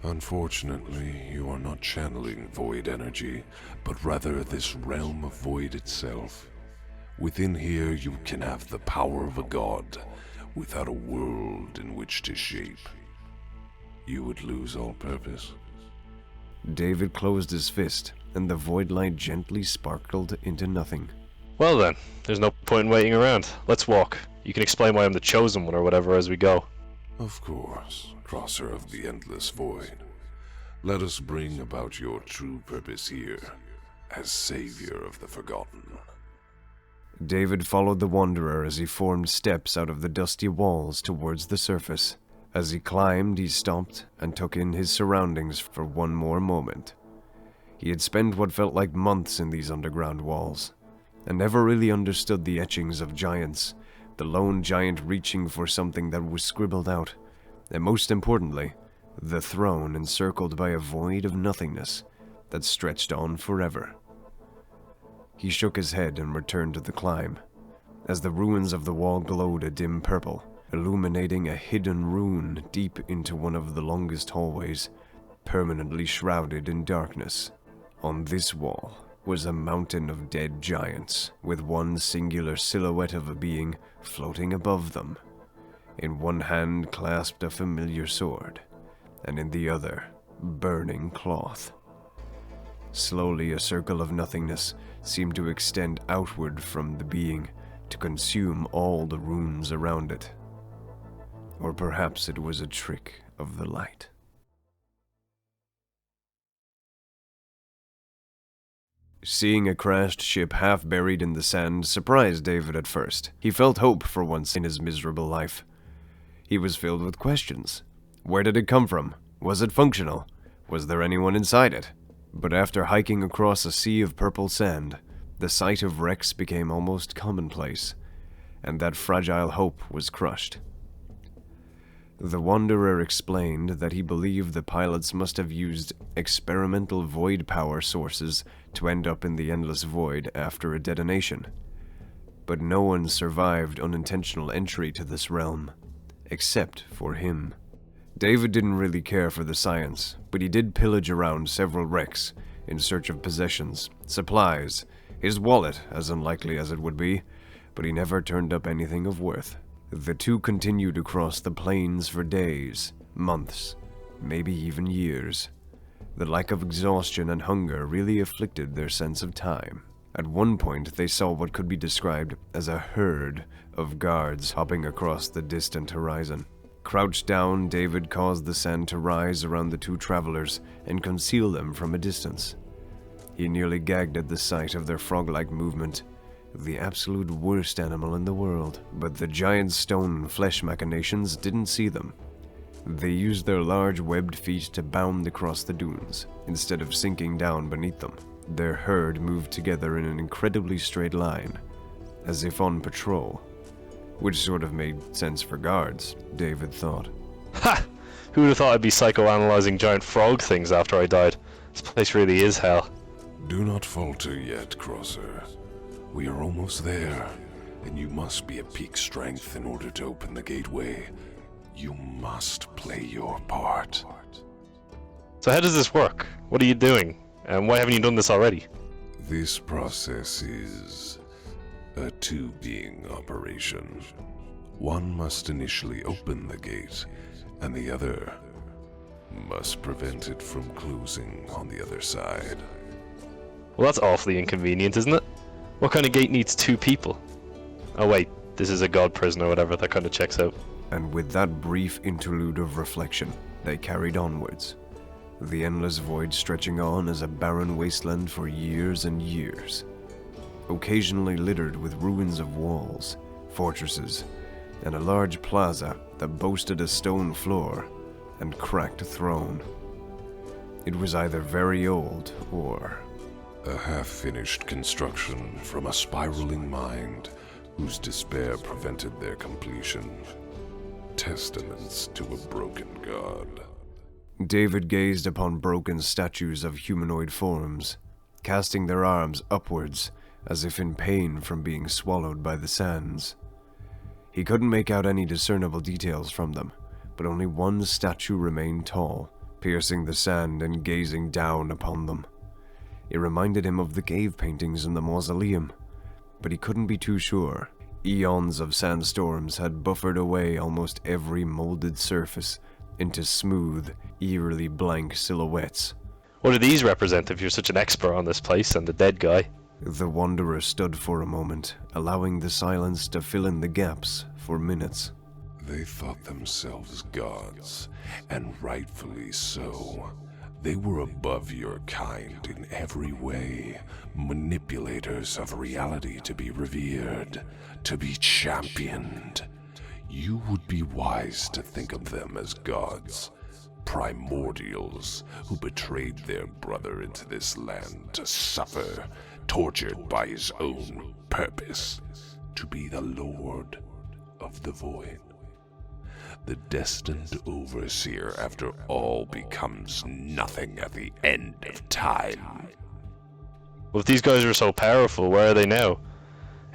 Unfortunately, you are not channeling void energy, but rather this realm of void itself. Within here, you can have the power of a god, without a world in which to shape. You would lose all purpose. David closed his fist, and the void light gently sparkled into nothing. Well then, there's no point in waiting around. Let's walk. You can explain why I'm the chosen one or whatever as we go. Of course, Crosser of the Endless Void. Let us bring about your true purpose here, as Savior of the Forgotten. David followed the Wanderer as he formed steps out of the dusty walls towards the surface. As he climbed, he stopped and took in his surroundings for one more moment. He had spent what felt like months in these underground walls, and never really understood the etchings of giants, the lone giant reaching for something that was scribbled out, and most importantly, the throne encircled by a void of nothingness that stretched on forever. He shook his head and returned to the climb, as the ruins of the wall glowed a dim purple, illuminating a hidden rune deep into one of the longest hallways, permanently shrouded in darkness. On this wall was a mountain of dead giants, with one singular silhouette of a being floating above them. In one hand clasped a familiar sword, and in the other, burning cloth. Slowly, a circle of nothingness seemed to extend outward from the being to consume all the runes around it. Or perhaps it was a trick of the light. Seeing a crashed ship half buried in the sand surprised David at first. He felt hope for once in his miserable life. He was filled with questions. Where did it come from? Was it functional? Was there anyone inside it? But after hiking across a sea of purple sand, the sight of wrecks became almost commonplace, and that fragile hope was crushed. The Wanderer explained that he believed the pilots must have used experimental void power sources to end up in the Endless Void after a detonation. But no one survived unintentional entry to this realm, except for him. David didn't really care for the science, but he did pillage around several wrecks in search of possessions, supplies, his wallet, as unlikely as it would be, but he never turned up anything of worth. The two continued across the plains for days, months, maybe even years. The lack of exhaustion and hunger really afflicted their sense of time. At one point, they saw what could be described as a herd of guards hopping across the distant horizon. Crouched down, David caused the sand to rise around the two travelers and conceal them from a distance. He nearly gagged at the sight of their frog-like movement, the absolute worst animal in the world. But the giant stone flesh machinations didn't see them. They used their large webbed feet to bound across the dunes, instead of sinking down beneath them. Their herd moved together in an incredibly straight line, as if on patrol. which sort of made sense for guards, David thought. Ha! Who would have thought I'd be psychoanalyzing giant frog things after I died? This place really is hell. Do not falter yet, Crosser. We are almost there, and you must be at peak strength in order to open the gateway. You must play your part. So how does this work? What are you doing? And why haven't you done this already? This process is a two-being operation. One must initially open the gate, and the other must prevent it from closing on the other side. Well, that's awfully inconvenient, isn't it? What kind of gate needs two people? Oh wait, this is a god prison or whatever, that kind of checks out. And with that brief interlude of reflection, they carried onwards, the endless void stretching on as a barren wasteland for years and years, occasionally littered with ruins of walls, fortresses, and a large plaza that boasted a stone floor and cracked throne. It was either very old or a half-finished construction from a spiraling mind whose despair prevented their completion. Testaments to a broken god. David gazed upon broken statues of humanoid forms, casting their arms upwards as if in pain from being swallowed by the sands. He couldn't make out any discernible details from them, but only one statue remained tall, piercing the sand and gazing down upon them. It reminded him of the cave paintings in the mausoleum, but he couldn't be too sure. Eons of sandstorms had buffered away almost every molded surface into smooth, eerily blank silhouettes. What do these represent if you're such an expert on this place and the dead guy? The wanderer stood for a moment, allowing the silence to fill in the gaps for minutes. They thought themselves gods, and rightfully so. They were above your kind in every way, manipulators of reality to be revered, to be championed. You would be wise to think of them as gods, primordials who betrayed their brother into this land to suffer, tortured by his own purpose, to be the Lord of the Void. The destined overseer, after all, becomes nothing at the end of time. Well, if these guys are so powerful, where are they now?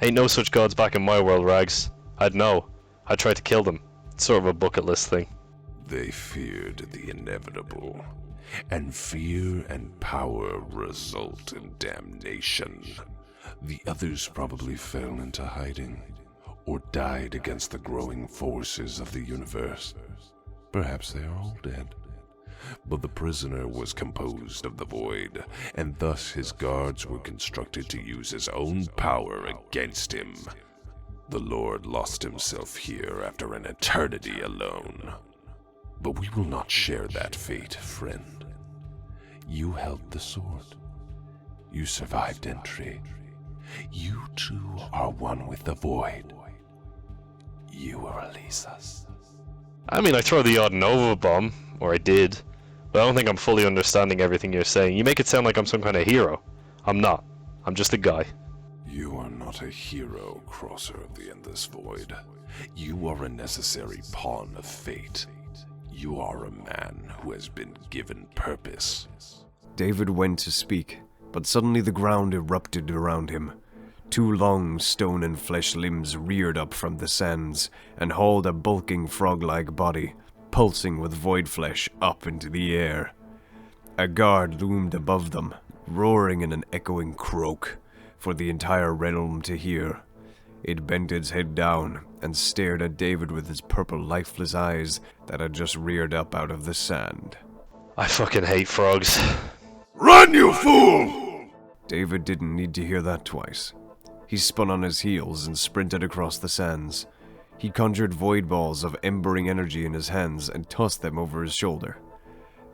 Ain't no such gods back in my world, Rags. I'd know. I'd try to kill them. It's sort of a bucket list thing. They feared the inevitable, and fear and power result in damnation. The others probably fell into hiding, or died against the growing forces of the universe. Perhaps they are all dead. But the prisoner was composed of the void, and thus his guards were constructed to use his own power against him. The Lord lost himself here after an eternity alone. But we will not share that fate, friend. You held the sword. You survived entry. You too are one with the void. You will release us. I mean, I throw the odd Nova bomb, or I did, but I don't think I'm fully understanding everything you're saying. You make it sound like I'm some kind of hero. I'm not. I'm just a guy. You are not a hero, Crosser of the Endless Void. You are a necessary pawn of fate. You are a man who has been given purpose. David went to speak, but suddenly the ground erupted around him. Two long stone and flesh limbs reared up from the sands and hauled a bulking frog-like body, pulsing with void flesh, up into the air. A guard loomed above them, roaring in an echoing croak for the entire realm to hear. It bent its head down and stared at David with its purple, lifeless eyes that had just reared up out of the sand. I fucking hate frogs. Run, you fool! David didn't need to hear that twice. He spun on his heels and sprinted across the sands. He conjured void balls of embering energy in his hands and tossed them over his shoulder.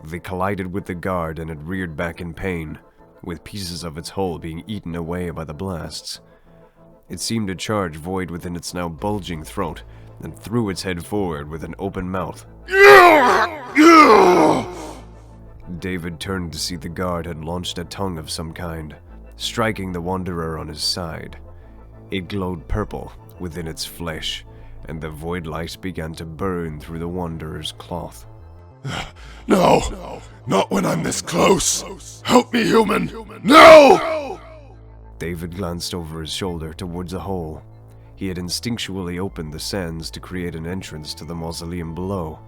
They collided with the guard and it reared back in pain, with pieces of its hull being eaten away by the blasts. It seemed to charge void within its now bulging throat and threw its head forward with an open mouth. David turned to see the guard had launched a tongue of some kind, striking the wanderer on his side. It glowed purple within its flesh, and the void light began to burn through the Wanderer's cloth. No! Not when I'm this close! Help me, human! No! David glanced over his shoulder towards a hole. He had instinctually opened the sands to create an entrance to the mausoleum below.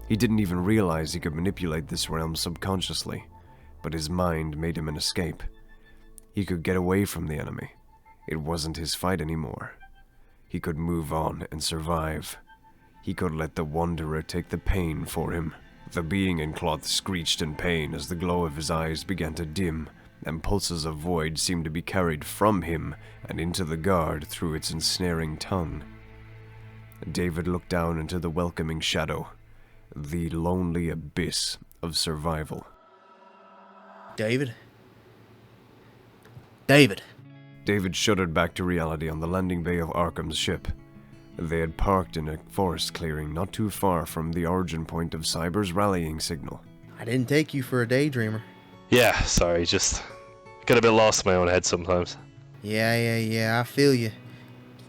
He didn't even realize he could manipulate this realm subconsciously, but his mind made him an escape. He could get away from the enemy. It wasn't his fight anymore. He could move on and survive. He could let the Wanderer take the pain for him. The being in cloth screeched in pain as the glow of his eyes began to dim, and pulses of void seemed to be carried from him and into the guard through its ensnaring tongue. David looked down into the welcoming shadow, the lonely abyss of survival. David? David! David shuddered back to reality on the landing bay of Arkham's ship. They had parked in a forest clearing not too far from the origin point of Cyber's rallying signal. I didn't take you for a daydreamer. Yeah, sorry, just get a bit lost in my own head sometimes. Yeah, I feel you.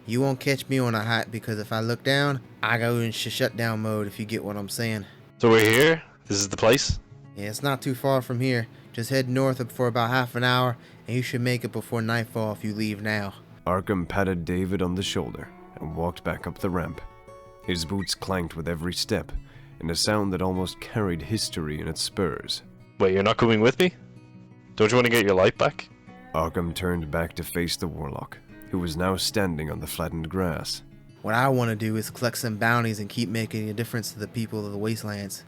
You won't catch me on a hike because if I look down, I go in shutdown mode, if you get what I'm saying. So we're here? This is the place? Yeah, it's not too far from here. Just head north for about half an hour, and you should make it before nightfall if you leave now. Arkham patted David on the shoulder and walked back up the ramp. His boots clanked with every step, in a sound that almost carried history in its spurs. Wait, you're not coming with me? Don't you want to get your light back? Arkham turned back to face the Warlock, who was now standing on the flattened grass. What I want to do is collect some bounties and keep making a difference to the people of the Wastelands.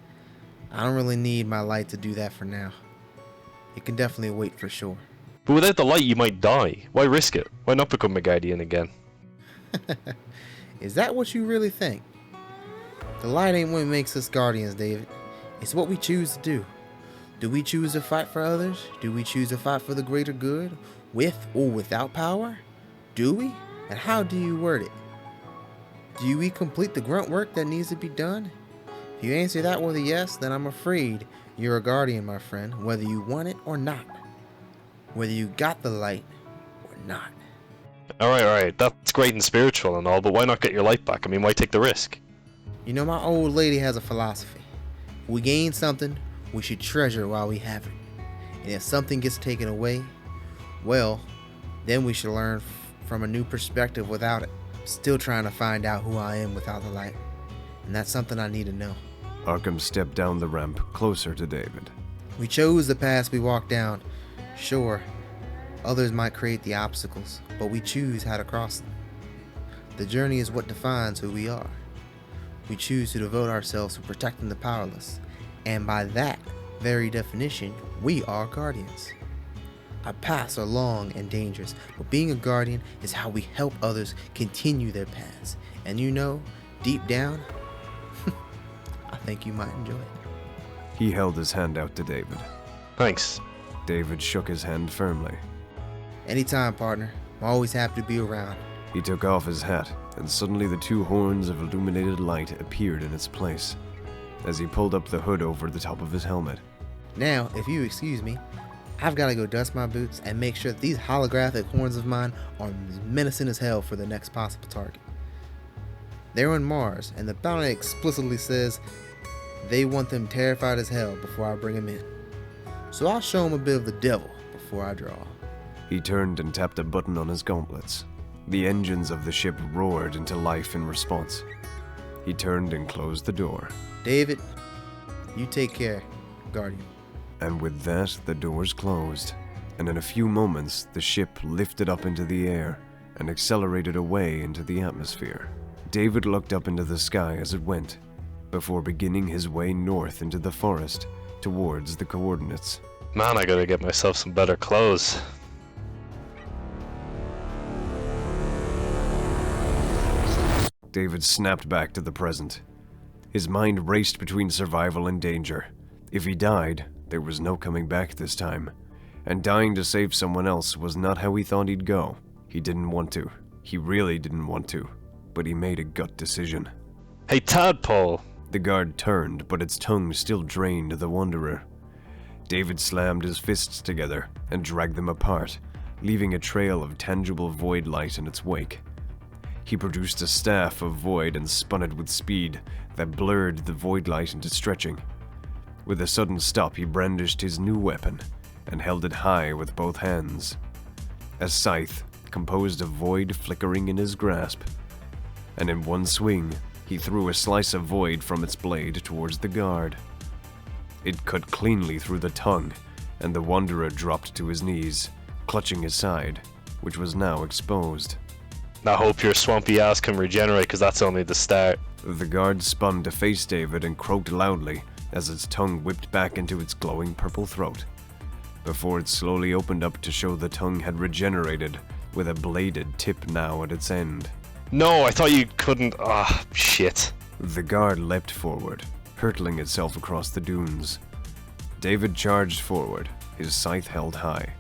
I don't really need my light to do that for now. It can definitely wait for sure. But without the light you might die. Why risk it? Why not become a guardian again? Is that what you really think? The light ain't what makes us guardians, David. It's what we choose to do. Do we choose to fight for others? Do we choose to fight for the greater good? With or without power? Do we? And how do you word it? Do we complete the grunt work that needs to be done? If you answer that with a yes, then I'm afraid you're a guardian, my friend, whether you want it or not. Whether you got the light or not. Alright, that's great and spiritual and all, but why not get your light back? I mean, why take the risk? You know, my old lady has a philosophy. If we gain something, we should treasure while we have it. And if something gets taken away, well, then we should learn from a new perspective without it. Still trying to find out who I am without the light. And that's something I need to know. Arkham stepped down the ramp closer to David. We chose the paths we walked down. Sure, others might create the obstacles, but we choose how to cross them. The journey is what defines who we are. We choose to devote ourselves to protecting the powerless, and by that very definition, we are guardians. Our paths are long and dangerous, but being a guardian is how we help others continue their paths. And you know, deep down, I think you might enjoy it. He held his hand out to David. Thanks. David shook his hand firmly. Anytime, partner. I'm always happy to be around. He took off his hat, and suddenly the two horns of illuminated light appeared in its place, as he pulled up the hood over the top of his helmet. Now, if you excuse me, I've got to go dust my boots and make sure that these holographic horns of mine are as menacing as hell for the next possible target. They're on Mars, and the bounty explicitly says they want them terrified as hell before I bring them in. So I'll show them a bit of the devil before I draw. He turned and tapped a button on his gauntlets. The engines of the ship roared into life in response. He turned and closed the door. David, you take care, Guardian. And with that, the doors closed, and in a few moments, the ship lifted up into the air and accelerated away into the atmosphere. David looked up into the sky as it went, before beginning his way north into the forest, towards the coordinates. Man, I gotta get myself some better clothes. David snapped back to the present. His mind raced between survival and danger. If he died, there was no coming back this time. And dying to save someone else was not how he thought he'd go. He didn't want to. He really didn't want to. But he made a gut decision. Hey, Tadpole! The guard turned, but its tongue still drained the Wanderer. David slammed his fists together and dragged them apart, leaving a trail of tangible void light in its wake. He produced a staff of void and spun it with speed that blurred the void light into stretching. With a sudden stop, he brandished his new weapon and held it high with both hands. A scythe composed of void flickering in his grasp, and in one swing, he threw a slice of void from its blade towards the guard. It cut cleanly through the tongue, and the Wanderer dropped to his knees, clutching his side, which was now exposed. I hope your swampy ass can regenerate, because that's only the start. The guard spun to face David and croaked loudly as its tongue whipped back into its glowing purple throat, before it slowly opened up to show the tongue had regenerated, with a bladed tip now at its end. No, I thought you couldn't. Ah, shit. The guard leapt forward, hurtling itself across the dunes. David charged forward, his scythe held high.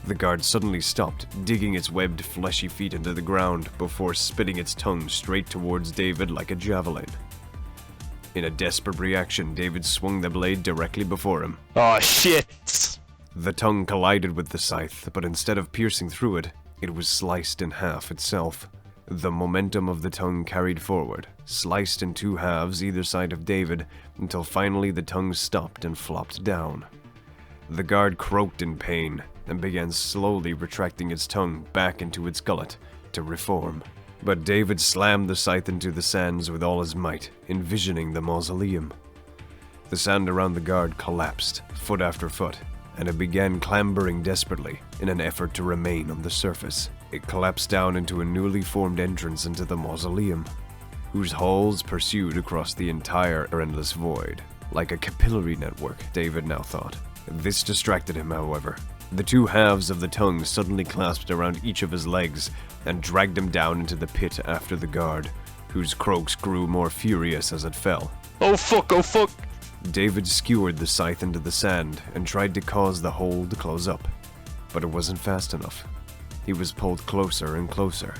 The guard suddenly stopped, digging its webbed, fleshy feet into the ground before spitting its tongue straight towards David like a javelin. In a desperate reaction, David swung the blade directly before him. Oh, shit! The tongue collided with the scythe, but instead of piercing through it, it was sliced in half itself. The momentum of the tongue carried forward, sliced in two halves either side of David, until finally the tongue stopped and flopped down. The guard croaked in pain and began slowly retracting its tongue back into its gullet to reform. But David slammed the scythe into the sands with all his might, envisioning the mausoleum. The sand around the guard collapsed, foot after foot, and it began clambering desperately in an effort to remain on the surface. It collapsed down into a newly formed entrance into the mausoleum, whose halls pursued across the entire endless void, like a capillary network, David now thought. This distracted him, however. The two halves of the tongue suddenly clasped around each of his legs and dragged him down into the pit after the guard, whose croaks grew more furious as it fell. Oh fuck, oh fuck! David skewered the scythe into the sand and tried to cause the hole to close up, but it wasn't fast enough. He was pulled closer and closer,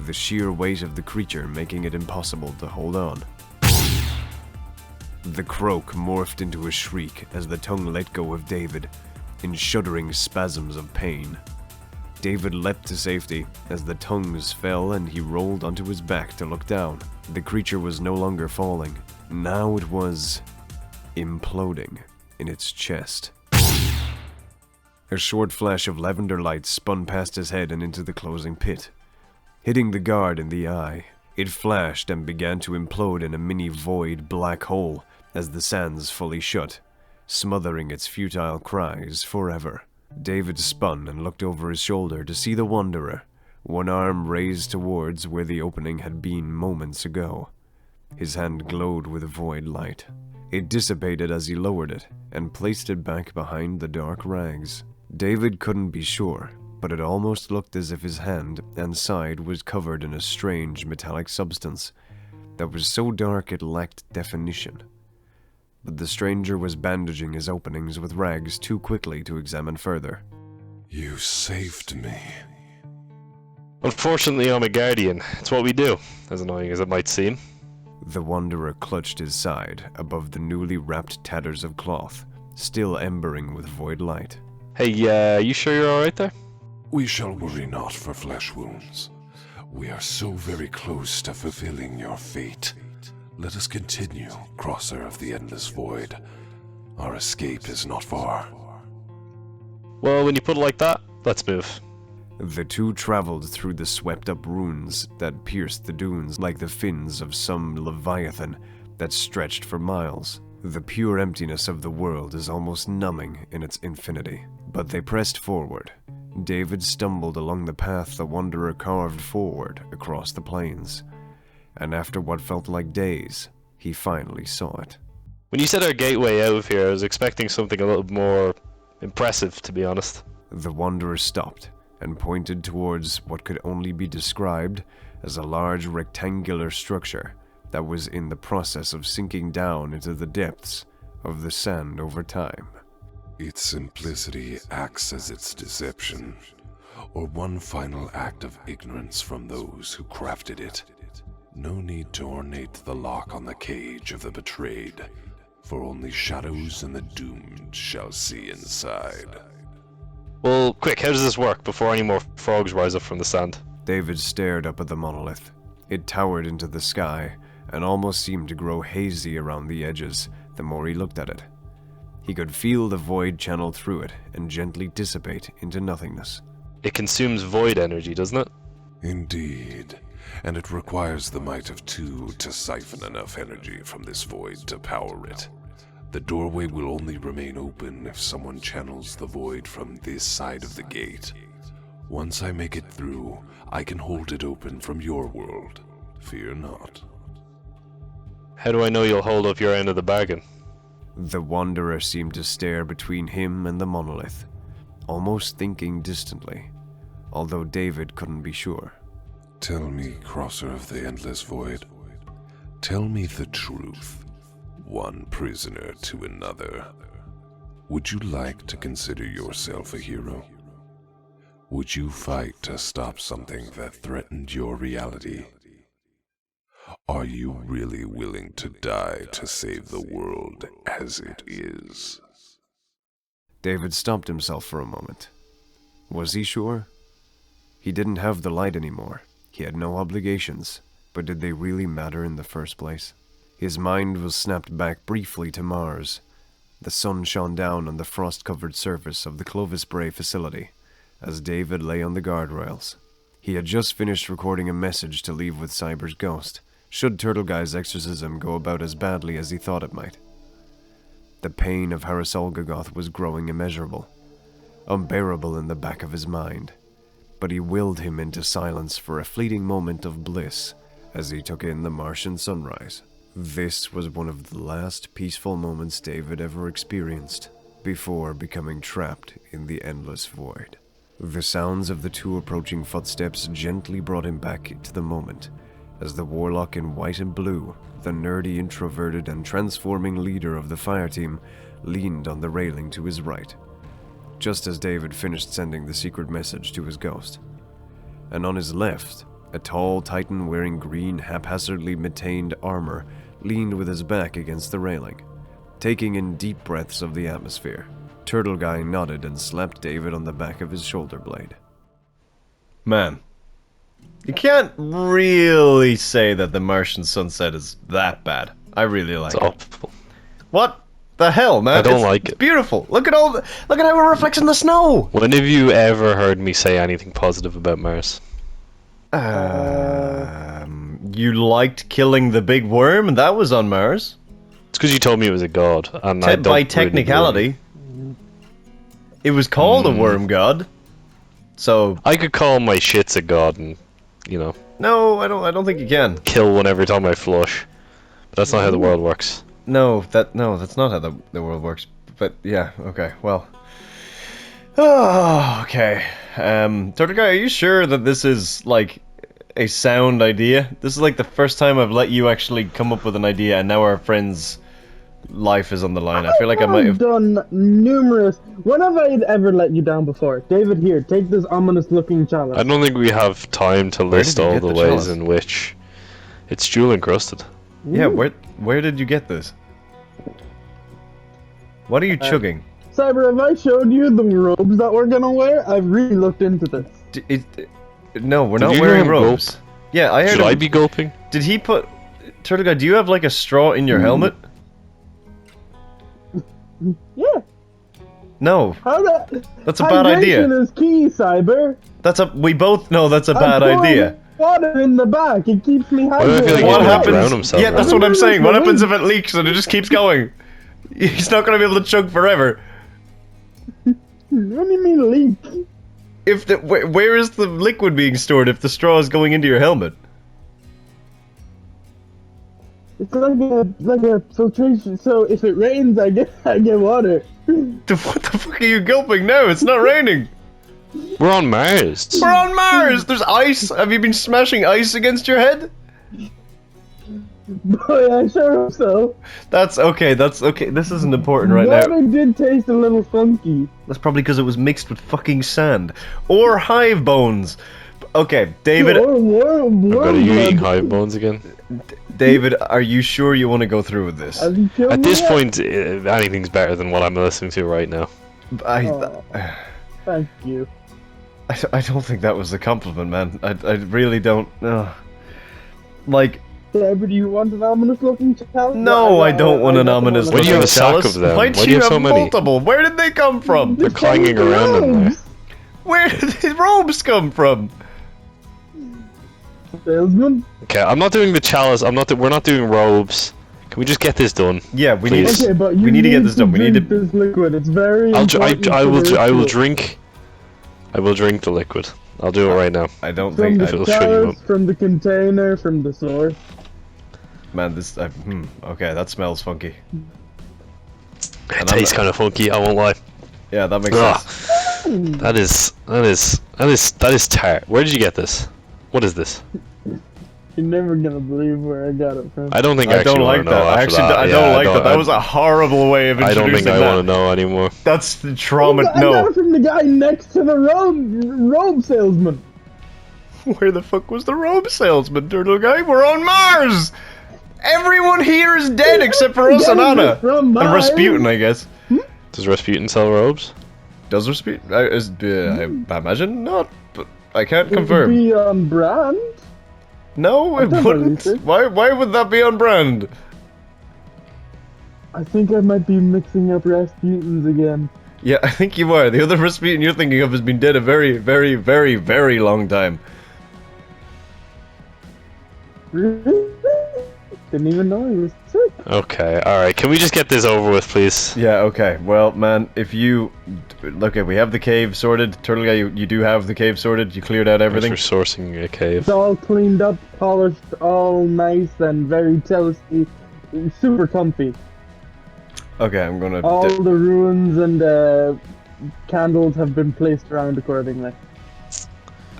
the sheer weight of the creature making it impossible to hold on. The croak morphed into a shriek as the tongue let go of David, in shuddering spasms of pain. David leapt to safety as the tongues fell and he rolled onto his back to look down. The creature was no longer falling. Now it was imploding in its chest. A short flash of lavender light spun past his head and into the closing pit, hitting the guard in the eye. It flashed and began to implode in a mini void black hole as the sands fully shut, smothering its futile cries forever. David spun and looked over his shoulder to see the Wanderer, one arm raised towards where the opening had been moments ago. His hand glowed with void light. It dissipated as he lowered it and placed it back behind the dark rags. David couldn't be sure, but it almost looked as if his hand and side was covered in a strange metallic substance that was so dark it lacked definition. But the stranger was bandaging his openings with rags too quickly to examine further. You saved me. Unfortunately, I'm a guardian. It's what we do, as annoying as it might seem. The Wanderer clutched his side above the newly wrapped tatters of cloth, still embering with void light. Hey, you sure you're alright there? We shall worry not for flesh wounds. We are so very close to fulfilling your fate. Let us continue, crosser of the endless void. Our escape is not far. Well, when you put it like that, let's move. The two traveled through the swept-up ruins that pierced the dunes like the fins of some leviathan that stretched for miles. The pure emptiness of the world is almost numbing in its infinity. But they pressed forward. David stumbled along the path the Wanderer carved forward across the plains, and after what felt like days, he finally saw it. When you said our gateway out of here, I was expecting something a little more impressive, to be honest. The Wanderer stopped and pointed towards what could only be described as a large rectangular structure that was in the process of sinking down into the depths of the sand over time. Its simplicity acts as its deception, or one final act of ignorance from those who crafted it. No need to ornate the lock on the cage of the betrayed, for only shadows and the doomed shall see inside. Well, quick, how does this work before any more frogs rise up from the sand? David stared up at the monolith. It towered into the sky and almost seemed to grow hazy around the edges the more he looked at it. He could feel the void channel through it and gently dissipate into nothingness. It consumes void energy, doesn't it? Indeed, and it requires the might of two to siphon enough energy from this void to power it. The doorway will only remain open if someone channels the void from this side of the gate. Once I make it through, I can hold it open from your world. Fear not. How do I know you'll hold up your end of the bargain? The Wanderer seemed to stare between him and the monolith, almost thinking distantly, although David couldn't be sure. Tell me, crosser of the endless void. Tell me the truth. One prisoner to another. Would you like to consider yourself a hero? Would you fight to stop something that threatened your reality? Are you really willing to die to save the world as it is? David stopped himself for a moment. Was he sure? He didn't have the light anymore. He had no obligations, but did they really matter in the first place? His mind was snapped back briefly to Mars. The sun shone down on the frost-covered surface of the Clovis Bray facility as David lay on the guardrails. He had just finished recording a message to leave with Cyber's ghost, should Turtle Guy's exorcism go about as badly as he thought it might. The pain of Harasolgagoth was growing immeasurable, unbearable in the back of his mind, but he willed him into silence for a fleeting moment of bliss as he took in the Martian sunrise. This was one of the last peaceful moments David ever experienced before becoming trapped in the endless void. The sounds of the two approaching footsteps gently brought him back to the moment as the warlock in white and blue, the nerdy, introverted, and transforming leader of the Fireteam, leaned on the railing to his right, just as David finished sending the secret message to his ghost. And on his left, a tall titan wearing green, haphazardly maintained armor leaned with his back against the railing, taking in deep breaths of the atmosphere. Turtle Guy nodded and slapped David on the back of his shoulder blade. Man, you can't really say that the Martian sunset is that bad. I really like It's it. awful. What the hell, man? I don't It's like it. beautiful. Look at how it reflects in the snow. When have you ever heard me say anything positive about Mars? You liked killing the big worm, and that was on Mars. It's because you told me it was a god, and I don't By really technicality, it was called a worm god. So I could call my shits a god and, no, I don't think you can. kill one every time I flush. But that's not how the world works. No, that's not how the world works. But yeah, okay, well. Oh, okay. Turtle Guy, are you sure that this is like a sound idea? This is like the first time I've let you actually come up with an idea, and now our friend's life is on the line. I feel like I might have done numerous. When have I ever let you down before? David, here, take this ominous-looking chalice. I don't think we have time to list did you all get the the ways chalice? in which it's jewel encrusted. Yeah, where did you get this? What are you chugging? Cyber, have I showed you the robes that we're gonna wear? I've really looked into this. No, we're Did not you wearing hear him robes. gulp? Yeah, I heard Should him. I be gulping? Did he put... Turtle Guy, do you have like a straw in your helmet? Yeah. No, How that? that's a bad idea. Hydration is key, Cyber. We both know that's a bad I'm pouring idea. Water in the back. It keeps me do I feel like hydrated. he's What gonna happens? drown himself, Yeah, that's right? what I'm saying. What Wait. happens if it leaks and it just keeps going? He's not going to be able to chug forever. What do you mean leak? If where is the liquid being stored if the straw is going into your helmet? It's like a filtration. So if it rains, I get water. What the fuck are you gulping now? It's not raining. We're on Mars. We're on Mars. There's ice. Have you been smashing ice against your head? Boy, I sure hope so. That's okay. This isn't important right now. Water did taste a little funky. That's probably because it was mixed with fucking sand or hive bones. Okay, David. Or I'm gonna you eating blood. hive bones again. David, are you sure you want to go through with this? Have you killed At me this yet? point, anything's better than what I'm listening to right now. I, Oh, thank you. I don't think that was a compliment, man. I really don't. Like, Yeah, but do you want an ominous-looking chalice? no, I don't want an ominous Why do you looking have a sack chalice. of them? Why Why do do you you have have so many? multiple? Where did they come from? They're clanging around in there. Where did the robes come from? Salesman? Okay, I'm not doing the chalice. We're not doing robes. Can we just get this done? Yeah, we need. Please. Okay, but you We need to get this done. We need drink to. this liquid. It's very I important will. for the I will ritual. drink. I will drink the liquid. I'll do it right now. I don't From think. the it'll show you chalice, up. from the container, from the source. Man, this. Okay, that smells funky. It tastes kind of funky. I won't lie. Yeah, that makes Ugh. sense. That is tart. Where did you get this? What is this? You're never gonna believe where I got it from. I don't think I I actually don't want like to know that. I after actually, that. I Yeah, don't like that. That was a horrible way of I introducing don't think I that. want to know anymore. That's the trauma. I got No. it from the guy next to the robe salesman. Where the fuck was the robe salesman, turtle guy? We're on Mars! Everyone here is dead except for us and Anna. From And Mars. Rasputin, I guess. Does Rasputin sell robes? Does Rasputin? I imagine not, but I can't It would confirm. be on brand. No, it I've done my wouldn't. research. Why would that be on brand? I think I might be mixing up Rasputins again. Yeah, I think you are. The other Rasputin you're thinking of has been dead a very, very, very, very long time. Really? Didn't even know he was sick. Okay, alright. Can we just get this over with, please? Yeah, okay. Well, man, if you... Okay, we have the cave sorted. Turtle guy, you do have the cave sorted. You cleared out everything. Thanks for sourcing a cave. It's all cleaned up, polished, all nice and very toasty. Super comfy. Okay, I'm gonna... All the ruins and candles have been placed around accordingly.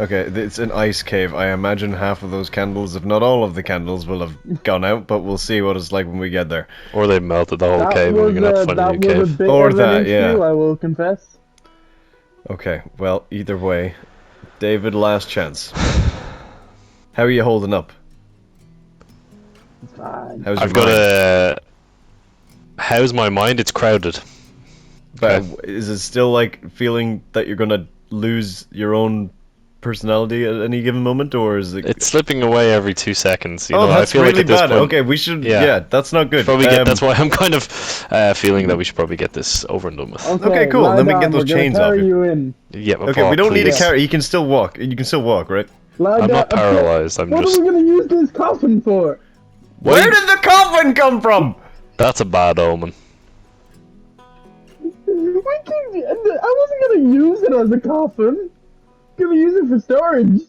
Okay, it's an ice cave. I imagine half of those candles, if not all of the candles, will have gone out, but we'll see what it's like when we get there. Or they melted the whole cave and we're gonna have to find a new that was a cave. bit Or of that, an issue, yeah. I will confess. Okay, well, either way. David, last chance. How are you holding up? Fine. How's your I've got mind? a... How's my mind? It's crowded. But is it still like feeling that you're gonna lose your own personality at any given moment, or is it? It's slipping away every 2 seconds. You Oh, know, that's I feel really like at this bad. point, Okay, we should. Yeah. Yeah, that's not good. probably get. That's why I'm kind of feeling that we should probably get this over and done with. Okay, cool. lie Then we can down, get those we're gonna chains off carry you. you in. Yeah. Okay, we don't need to please. carry. You can still walk. You can still walk, right? Lie I'm down. not paralyzed. I'm What just. are we gonna use this coffin for? Where did the coffin come from? That's a bad omen. I wasn't gonna use it as a coffin. Gonna use it for storage.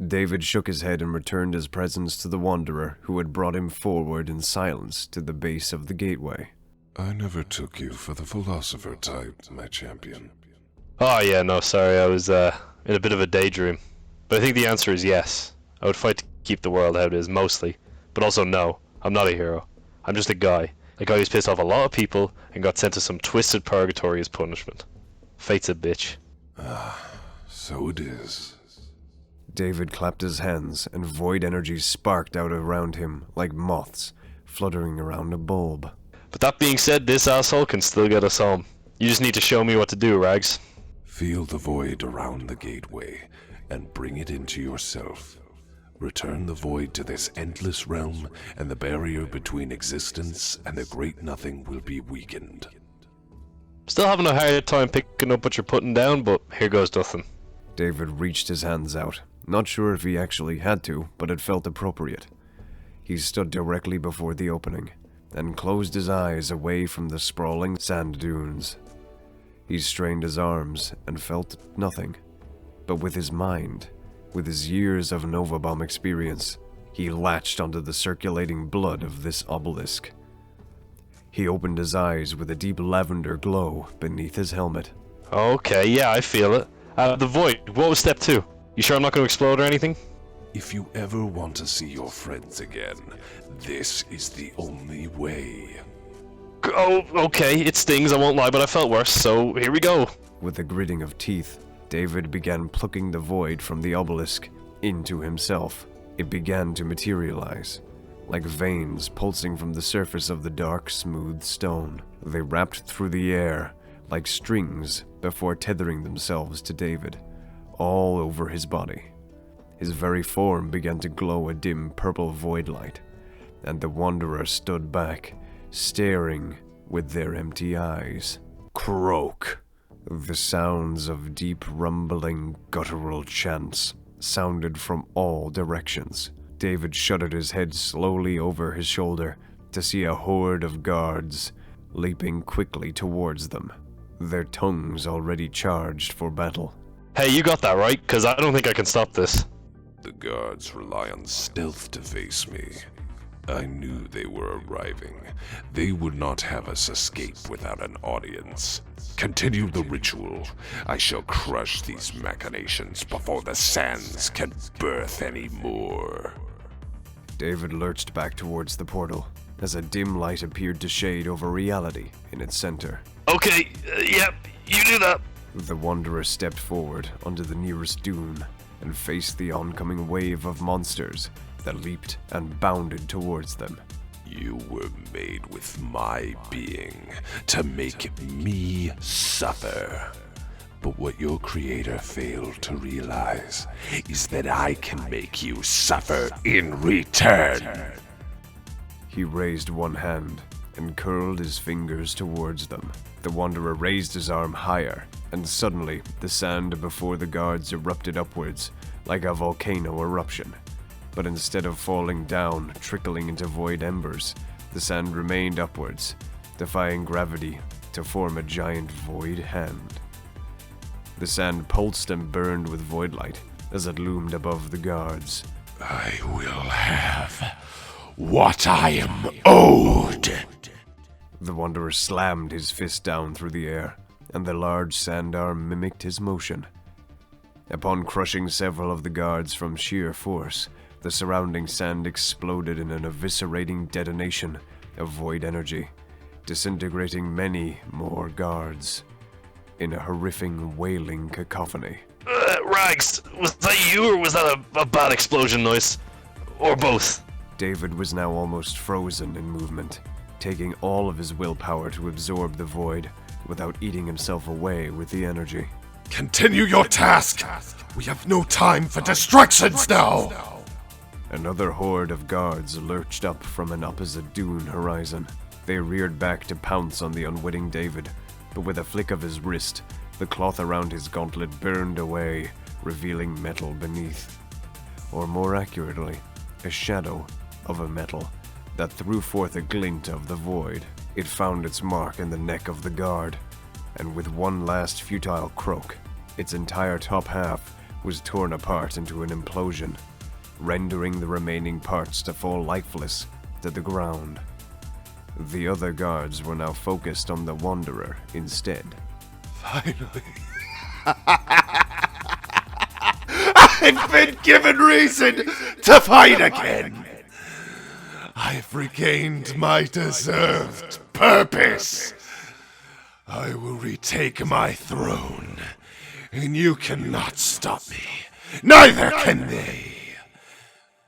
David shook his head and returned his presence to the wanderer who had brought him forward in silence to the base of the gateway. I never took you for the philosopher type, my champion. Oh yeah, no, sorry. I was in a bit of a daydream. But I think the answer is yes. I would fight to keep the world how it is, mostly. But also no, I'm not a hero. I'm just a guy. A guy who's pissed off a lot of people and got sent to some twisted purgatory as punishment. Fate's a bitch. So it is. David clapped his hands, and void energy sparked out around him like moths fluttering around a bulb. But that being said, this asshole can still get us home. You just need to show me what to do, Rags. Feel the void around the gateway and bring it into yourself. Return the void to this endless realm, and the barrier between existence and the great nothing will be weakened. Still having a hard time picking up what you're putting down, but here goes nothing. David reached his hands out, not sure if he actually had to, but it felt appropriate. He stood directly before the opening, and closed his eyes away from the sprawling sand dunes. He strained his arms and felt nothing, but with his mind, with his years of Nova Bomb experience, he latched onto the circulating blood of this obelisk. He opened his eyes with a deep lavender glow beneath his helmet. Okay, yeah, I feel it. The void, what was step 2? You sure I'm not going to explode or anything? If you ever want to see your friends again, this is the only way. Oh, okay, it stings, I won't lie, but I felt worse, so here we go. With a gritting of teeth, David began plucking the void from the obelisk into himself. It began to materialize, like veins pulsing from the surface of the dark, smooth stone. They wrapped through the air, like strings, before tethering themselves to David, all over his body. His very form began to glow a dim purple void light, and the Wanderer stood back, staring with their empty eyes. Croak! The sounds of deep rumbling, guttural chants sounded from all directions. David shuddered his head slowly over his shoulder to see a horde of guards leaping quickly towards them, their tongues already charged for battle. Hey, you got that right? Because I don't think I can stop this. The guards rely on stealth to face me. I knew they were arriving. They would not have us escape without an audience. Continue the ritual. I shall crush these machinations before the sands can birth any more. David lurched back towards the portal as a dim light appeared to shade over reality in its center. Okay, yep, you do that. The Wanderer stepped forward onto the nearest dune and faced the oncoming wave of monsters that leaped and bounded towards them. You were made with my being to make me suffer. But what your creator failed to realize is that I can make you suffer in return. He raised one hand and curled his fingers towards them. The Wanderer raised his arm higher, and suddenly the sand before the guards erupted upwards like a volcano eruption. But instead of falling down, trickling into void embers, the sand remained upwards, defying gravity to form a giant void hand. The sand pulsed and burned with void light as it loomed above the guards. I will have what I am owed. The Wanderer slammed his fist down through the air, and the large sand arm mimicked his motion. Upon crushing several of the guards from sheer force, the surrounding sand exploded in an eviscerating detonation of void energy, disintegrating many more guards in a horrific wailing cacophony. Rags, was that you or was that a bad explosion noise? Or both? David was now almost frozen in movement, taking all of his willpower to absorb the void without eating himself away with the energy. Continue your task. We have no time for distractions now. Another horde of guards lurched up from an opposite dune horizon. They reared back to pounce on the unwitting David, but with a flick of his wrist, the cloth around his gauntlet burned away, revealing metal beneath. Or more accurately, a shadow of a metal that threw forth a glint of the void. It found its mark in the neck of the guard, and with one last futile croak, its entire top half was torn apart into an implosion, rendering the remaining parts to fall lifeless to the ground. The other guards were now focused on the Wanderer instead. Finally. I've been given reason to fight again. I've regained my deserved purpose. I will retake my throne, and you cannot stop me. Neither can they.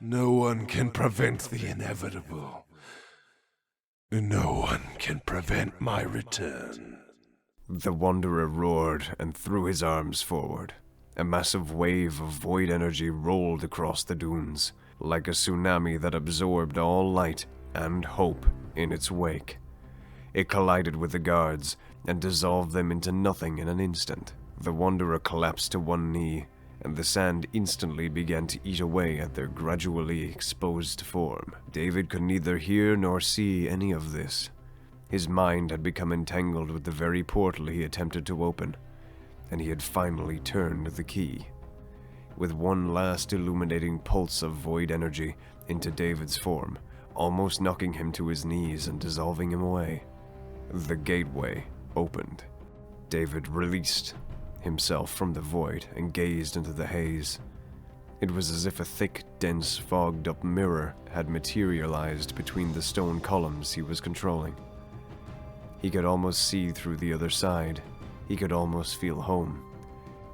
No one can prevent the inevitable. No one can prevent my return. The Wanderer roared and threw his arms forward. A massive wave of void energy rolled across the dunes, like a tsunami that absorbed all light and hope in its wake. It collided with the guards and dissolved them into nothing in an instant. The Wanderer collapsed to one knee, and the sand instantly began to eat away at their gradually exposed form. David could neither hear nor see any of this. His mind had become entangled with the very portal he attempted to open, and he had finally turned the key. With one last illuminating pulse of void energy into David's form, almost knocking him to his knees and dissolving him away, the gateway opened. David released himself from the void and gazed into the haze. It was as if a thick, dense, fogged-up mirror had materialized between the stone columns he was controlling. He could almost see through the other side. He could almost feel home.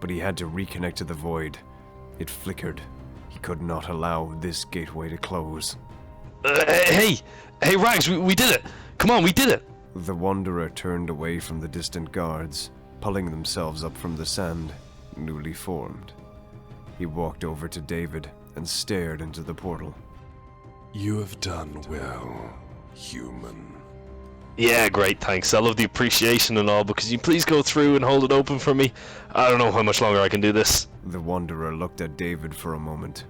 But he had to reconnect to the void. It flickered. He could not allow this gateway to close. Hey, Rags, we did it! Come on, we did it! The Wanderer turned away from the distant guards, pulling themselves up from the sand, newly formed. He walked over to David and stared into the portal. You have done well, human. Yeah, great, thanks. I love the appreciation and all, but could you please go through and hold it open for me? I don't know how much longer I can do this. The Wanderer looked at David for a moment.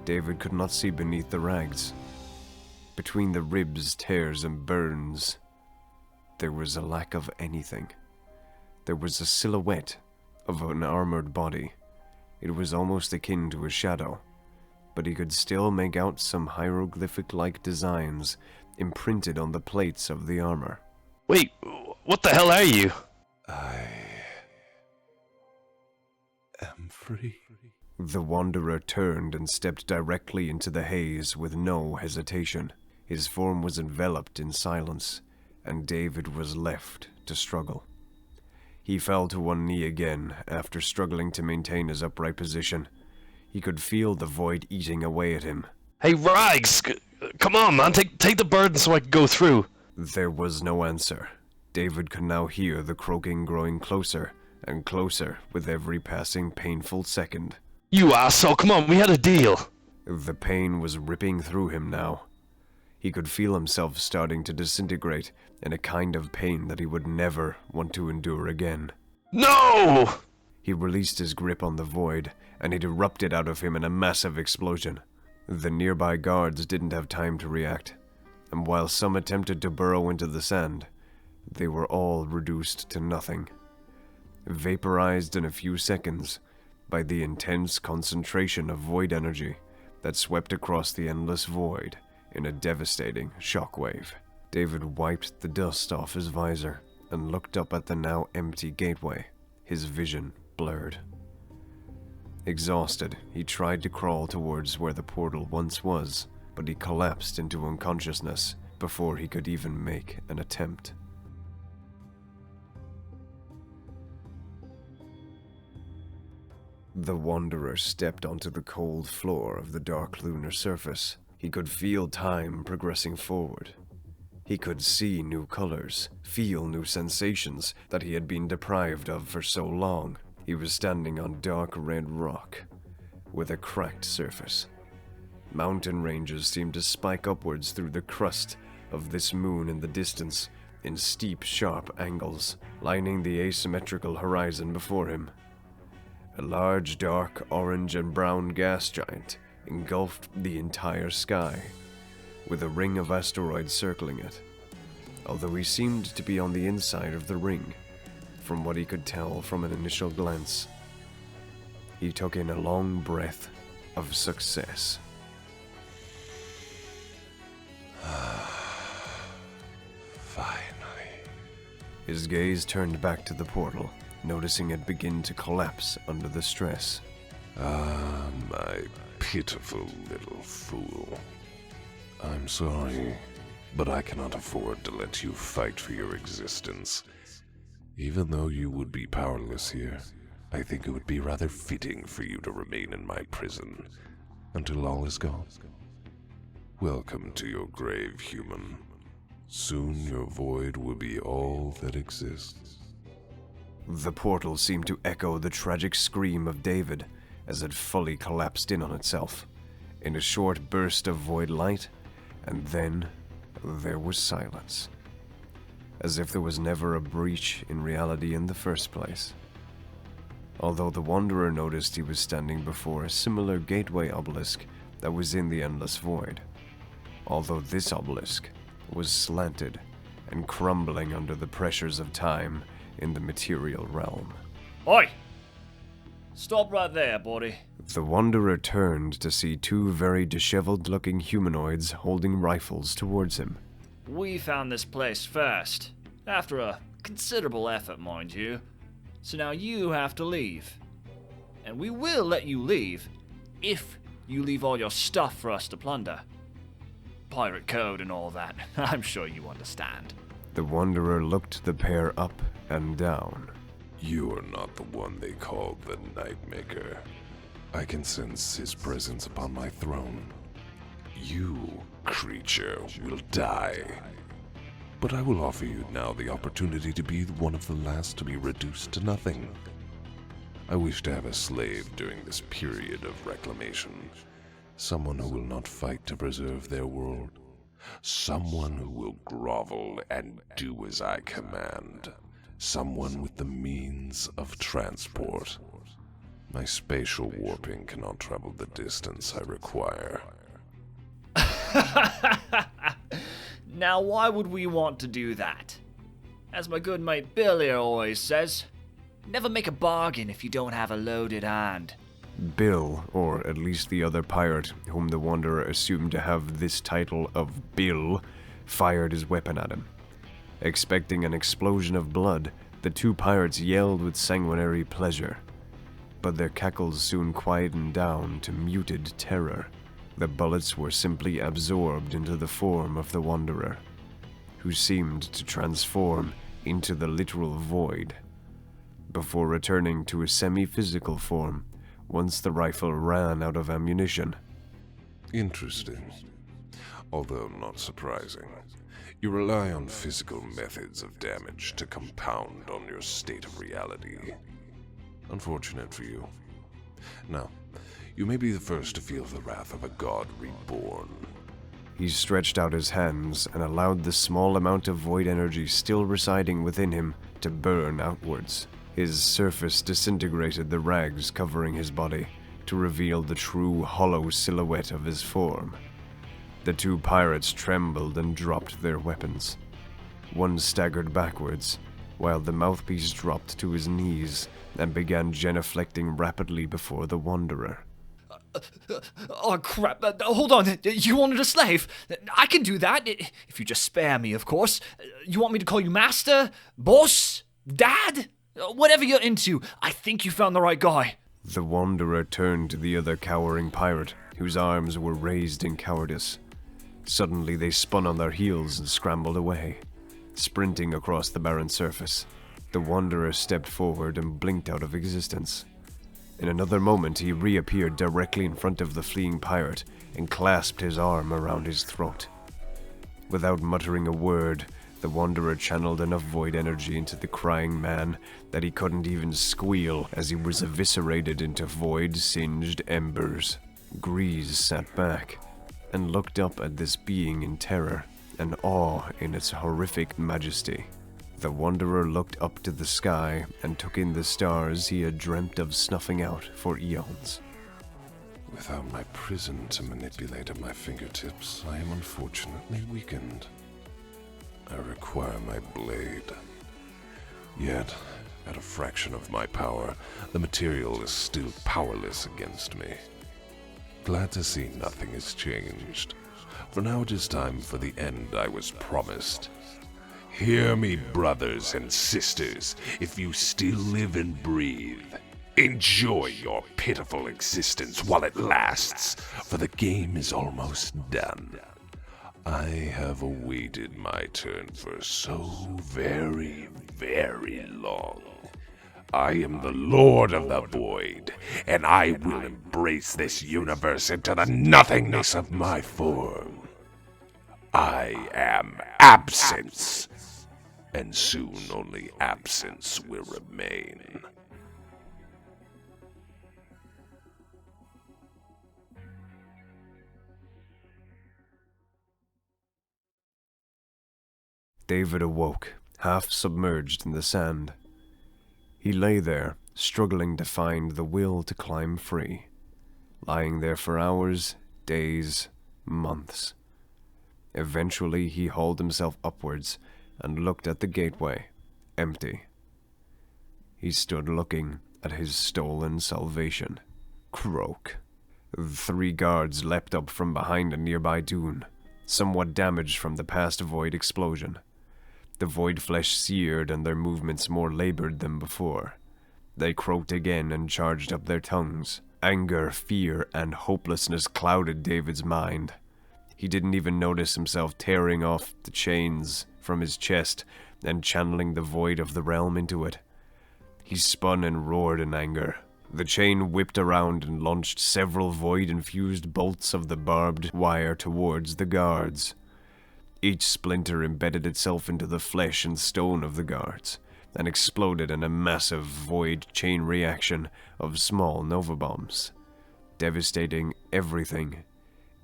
David could not see beneath the rags. Between the ribs, tears, and burns, there was a lack of anything. There was a silhouette of an armored body. It was almost akin to a shadow, but he could still make out some hieroglyphic-like designs imprinted on the plates of the armor. Wait, what the hell are you? I am free. The Wanderer turned and stepped directly into the haze with no hesitation. His form was enveloped in silence, and David was left to struggle. He fell to one knee again after struggling to maintain his upright position. He could feel the void eating away at him. Hey, Rags! Come on, man, take the burden so I can go through. There was no answer. David could now hear the croaking growing closer and closer with every passing painful second. You asshole, come on, we had a deal. The pain was ripping through him now. He could feel himself starting to disintegrate in a kind of pain that he would never want to endure again. No! He released his grip on the void, and it erupted out of him in a massive explosion. The nearby guards didn't have time to react, and while some attempted to burrow into the sand, they were all reduced to nothing, vaporized in a few seconds by the intense concentration of void energy that swept across the endless void in a devastating shockwave. David wiped the dust off his visor and looked up at the now empty gateway, his vision blurred. Exhausted, he tried to crawl towards where the portal once was, but he collapsed into unconsciousness before he could even make an attempt. The Wanderer stepped onto the cold floor of the dark lunar surface. He could feel time progressing forward. He could see new colors, feel new sensations that he had been deprived of for so long. He was standing on dark red rock, with a cracked surface. Mountain ranges seemed to spike upwards through the crust of this moon in the distance, in steep, sharp angles, lining the asymmetrical horizon before him. A large, dark, orange and brown gas giant engulfed the entire sky, with a ring of asteroids circling it, although he seemed to be on the inside of the ring, from what he could tell from an initial glance. He took in a long breath of success. Finally. His gaze turned back to the portal, noticing it begin to collapse under the stress. Ah, my pitiful little fool. I'm sorry, but I cannot afford to let you fight for your existence. Even though you would be powerless here, I think it would be rather fitting for you to remain in my prison until all is gone. Welcome to your grave, human. Soon your void will be all that exists. The portal seemed to echo the tragic scream of David as it fully collapsed in on itself, in a short burst of void light, and then there was silence, as if there was never a breach in reality in the first place. Although the Wanderer noticed he was standing before a similar gateway obelisk that was in the endless void, although this obelisk was slanted and crumbling under the pressures of time in the material realm. Oi! Stop right there, buddy. The Wanderer turned to see two very disheveled-looking humanoids holding rifles towards him. We found this place first, after a considerable effort, mind you. So now you have to leave. And we will let you leave, if you leave all your stuff for us to plunder. Pirate code and all that, I'm sure you understand. The Wanderer looked the pair up and down. You are not the one they call the Nightmaker. I can sense his presence upon my throne. You, creature, will die. but I will offer you now the opportunity to be one of the last to be reduced to nothing. I wish to have a slave during this period of reclamation. Someone who will not fight to preserve their world. Someone who will grovel and do as I command. Someone with the means of transport. My spatial warping cannot travel the distance I require. Now, why would we want to do that? As my good mate Bill here always says, never make a bargain if you don't have a loaded hand. Bill, or at least the other pirate, whom the Wanderer assumed to have this title of Bill, fired his weapon at him. Expecting an explosion of blood, the two pirates yelled with sanguinary pleasure. But their cackles soon quietened down to muted terror. The bullets were simply absorbed into the form of the Wanderer, who seemed to transform into the literal void, before returning to a semi-physical form once the rifle ran out of ammunition. Interesting. Although not surprising. You rely on physical methods of damage to compound on your state of reality. Unfortunate for you. Now, you may be the first to feel the wrath of a god reborn. He stretched out his hands and allowed the small amount of void energy still residing within him to burn outwards. His surface disintegrated the rags covering his body to reveal the true hollow silhouette of his form. The two pirates trembled and dropped their weapons. One staggered backwards, while the mouthpiece dropped to his knees and began genuflecting rapidly before the Wanderer. Oh crap, hold on, you wanted a slave? I can do that, if you just spare me, of course. You want me to call you master? Boss? Dad? Whatever you're into, I think you found the right guy. The Wanderer turned to the other cowering pirate, whose arms were raised in cowardice. Suddenly they spun on their heels and scrambled away, sprinting across the barren surface. The Wanderer stepped forward and blinked out of existence. In another moment he reappeared directly in front of the fleeing pirate and clasped his arm around his throat. Without muttering a word, the Wanderer channeled enough void energy into the crying man that he couldn't even squeal as he was eviscerated into void-singed embers. Grease sat back and looked up at this being in terror and awe in its horrific majesty. The Wanderer looked up to the sky and took in the stars he had dreamt of snuffing out for eons. Without my prison to manipulate at my fingertips, I am unfortunately weakened. I require my blade. Yet, at a fraction of my power, the material is still powerless against me. Glad to see nothing has changed. For now it is time for the end I was promised. Hear me, brothers and sisters, if you still live and breathe. Enjoy your pitiful existence while it lasts, for the game is almost done. I have awaited my turn for so very, very long. I am the Lord of the Void, and I will embrace this universe into the nothingness of my form. I am absence, and soon only absence will remain. David awoke, half submerged in the sand. He lay there, struggling to find the will to climb free, lying there for hours, days, months. Eventually he hauled himself upwards and looked at the gateway, empty. He stood looking at his stolen salvation. Croak. The 3 guards leapt up from behind a nearby dune, somewhat damaged from the past void explosion. The void flesh seared and their movements more labored than before. They croaked again and charged up their tongues. Anger, fear, and hopelessness clouded David's mind. He didn't even notice himself tearing off the chains from his chest and channeling the void of the realm into it. He spun and roared in anger. The chain whipped around and launched several void-infused bolts of the barbed wire towards the guards. Each splinter embedded itself into the flesh and stone of the guards, and exploded in a massive void chain reaction of small nova bombs, devastating everything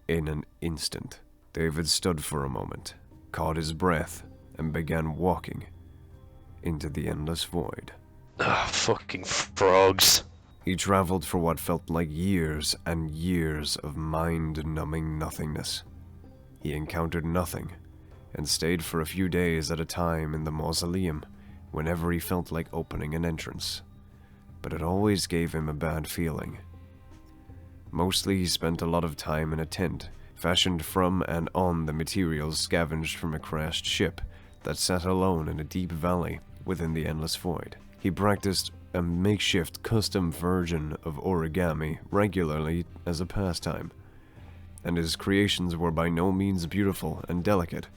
in an instant. David stood for a moment, caught his breath, and began walking into the endless void. Ah, fucking frogs. He traveled for what felt like years and years of mind-numbing nothingness. He encountered nothing, and stayed for a few days at a time in the mausoleum whenever he felt like opening an entrance. But it always gave him a bad feeling. Mostly he spent a lot of time in a tent, fashioned from and on the materials scavenged from a crashed ship that sat alone in a deep valley within the endless void. He practiced a makeshift custom version of origami regularly as a pastime, and his creations were by no means beautiful and delicate,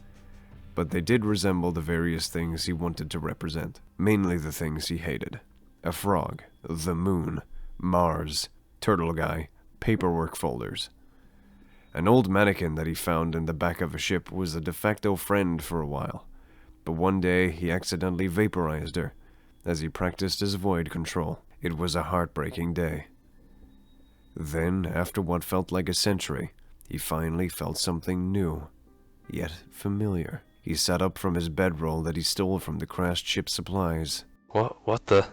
but they did resemble the various things he wanted to represent, mainly the things he hated. A frog, the moon, Mars, turtle guy, paperwork folders. An old mannequin that he found in the back of a ship was a de facto friend for a while, but one day he accidentally vaporized her as he practiced his void control. It was a heartbreaking day. Then, after what felt like a century, he finally felt something new, yet familiar. He sat up from his bedroll that he stole from the crashed ship's supplies. What the?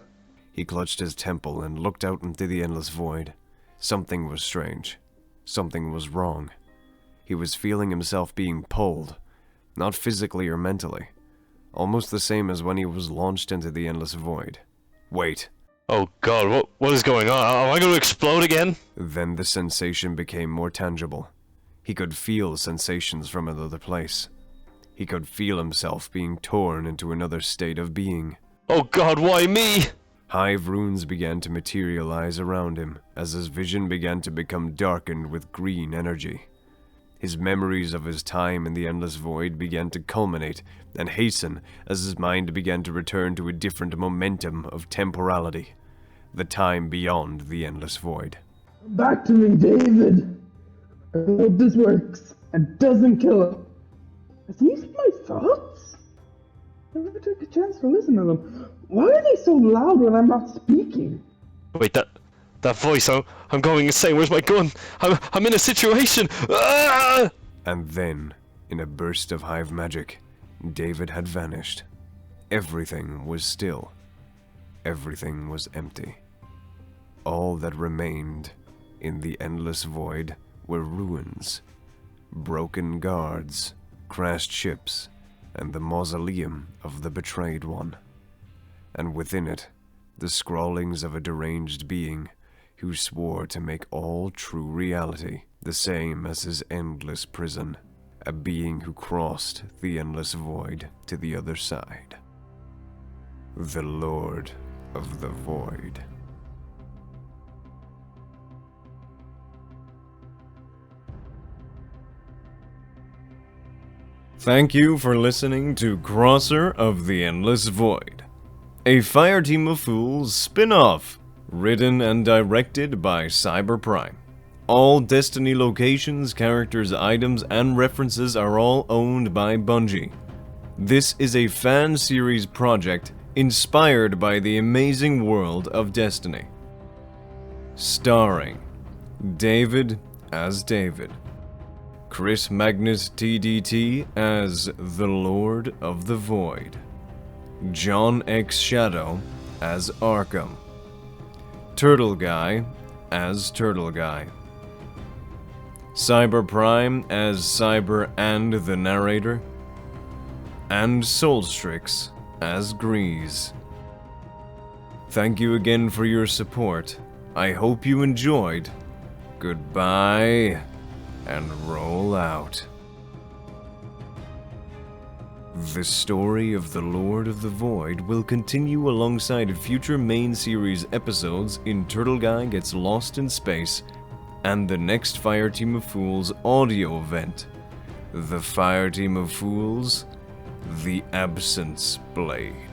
He clutched his temple and looked out into the endless void. Something was strange. Something was wrong. He was feeling himself being pulled, not physically or mentally. Almost the same as when he was launched into the endless void. Wait. Oh god, what is going on? Am I going to explode again? Then the sensation became more tangible. He could feel sensations from another place. He could feel himself being torn into another state of being. Oh god, why me? Hive runes began to materialize around him as his vision began to become darkened with green energy. His memories of his time in the endless void began to culminate and hasten as his mind began to return to a different momentum of temporality, the time beyond the endless void. Back to me, David. I hope this works and doesn't kill him. Are these my thoughts? I never took a chance to listen to them. Why are they so loud when I'm not speaking? Wait, that voice, I'm going insane. Where's my gun? I'm in a situation. Ah! And then, in a burst of hive magic, David had vanished. Everything was still. Everything was empty. All that remained in the endless void were ruins, broken guards, crashed ships, and the mausoleum of the betrayed one. And within it, the scrawlings of a deranged being who swore to make all true reality the same as his endless prison, a being who crossed the endless void to the other side. The Lord of the Void. Thank you for listening to Crosser of the Endless Void, a Fireteam of Fools spin-off, written and directed by Cyberprime. All Destiny locations, characters, items, and references are all owned by Bungie. This is a fan series project inspired by the amazing world of Destiny. Starring David as David, Chris Magnus TDT as the Lord of the Void, John X Shadow as Arkham, Turtle Guy as Turtle Guy, Cyberprime as Cyber and the Narrator, and Solstrix as Grease. Thank you again for your support. I hope you enjoyed. Goodbye, and roll out. The story of the Lord of the Void will continue alongside future main series episodes in Turtle Guy Gets Lost in Space and the next Fireteam of Fools audio event, the Fireteam of Fools, The Absence Blade.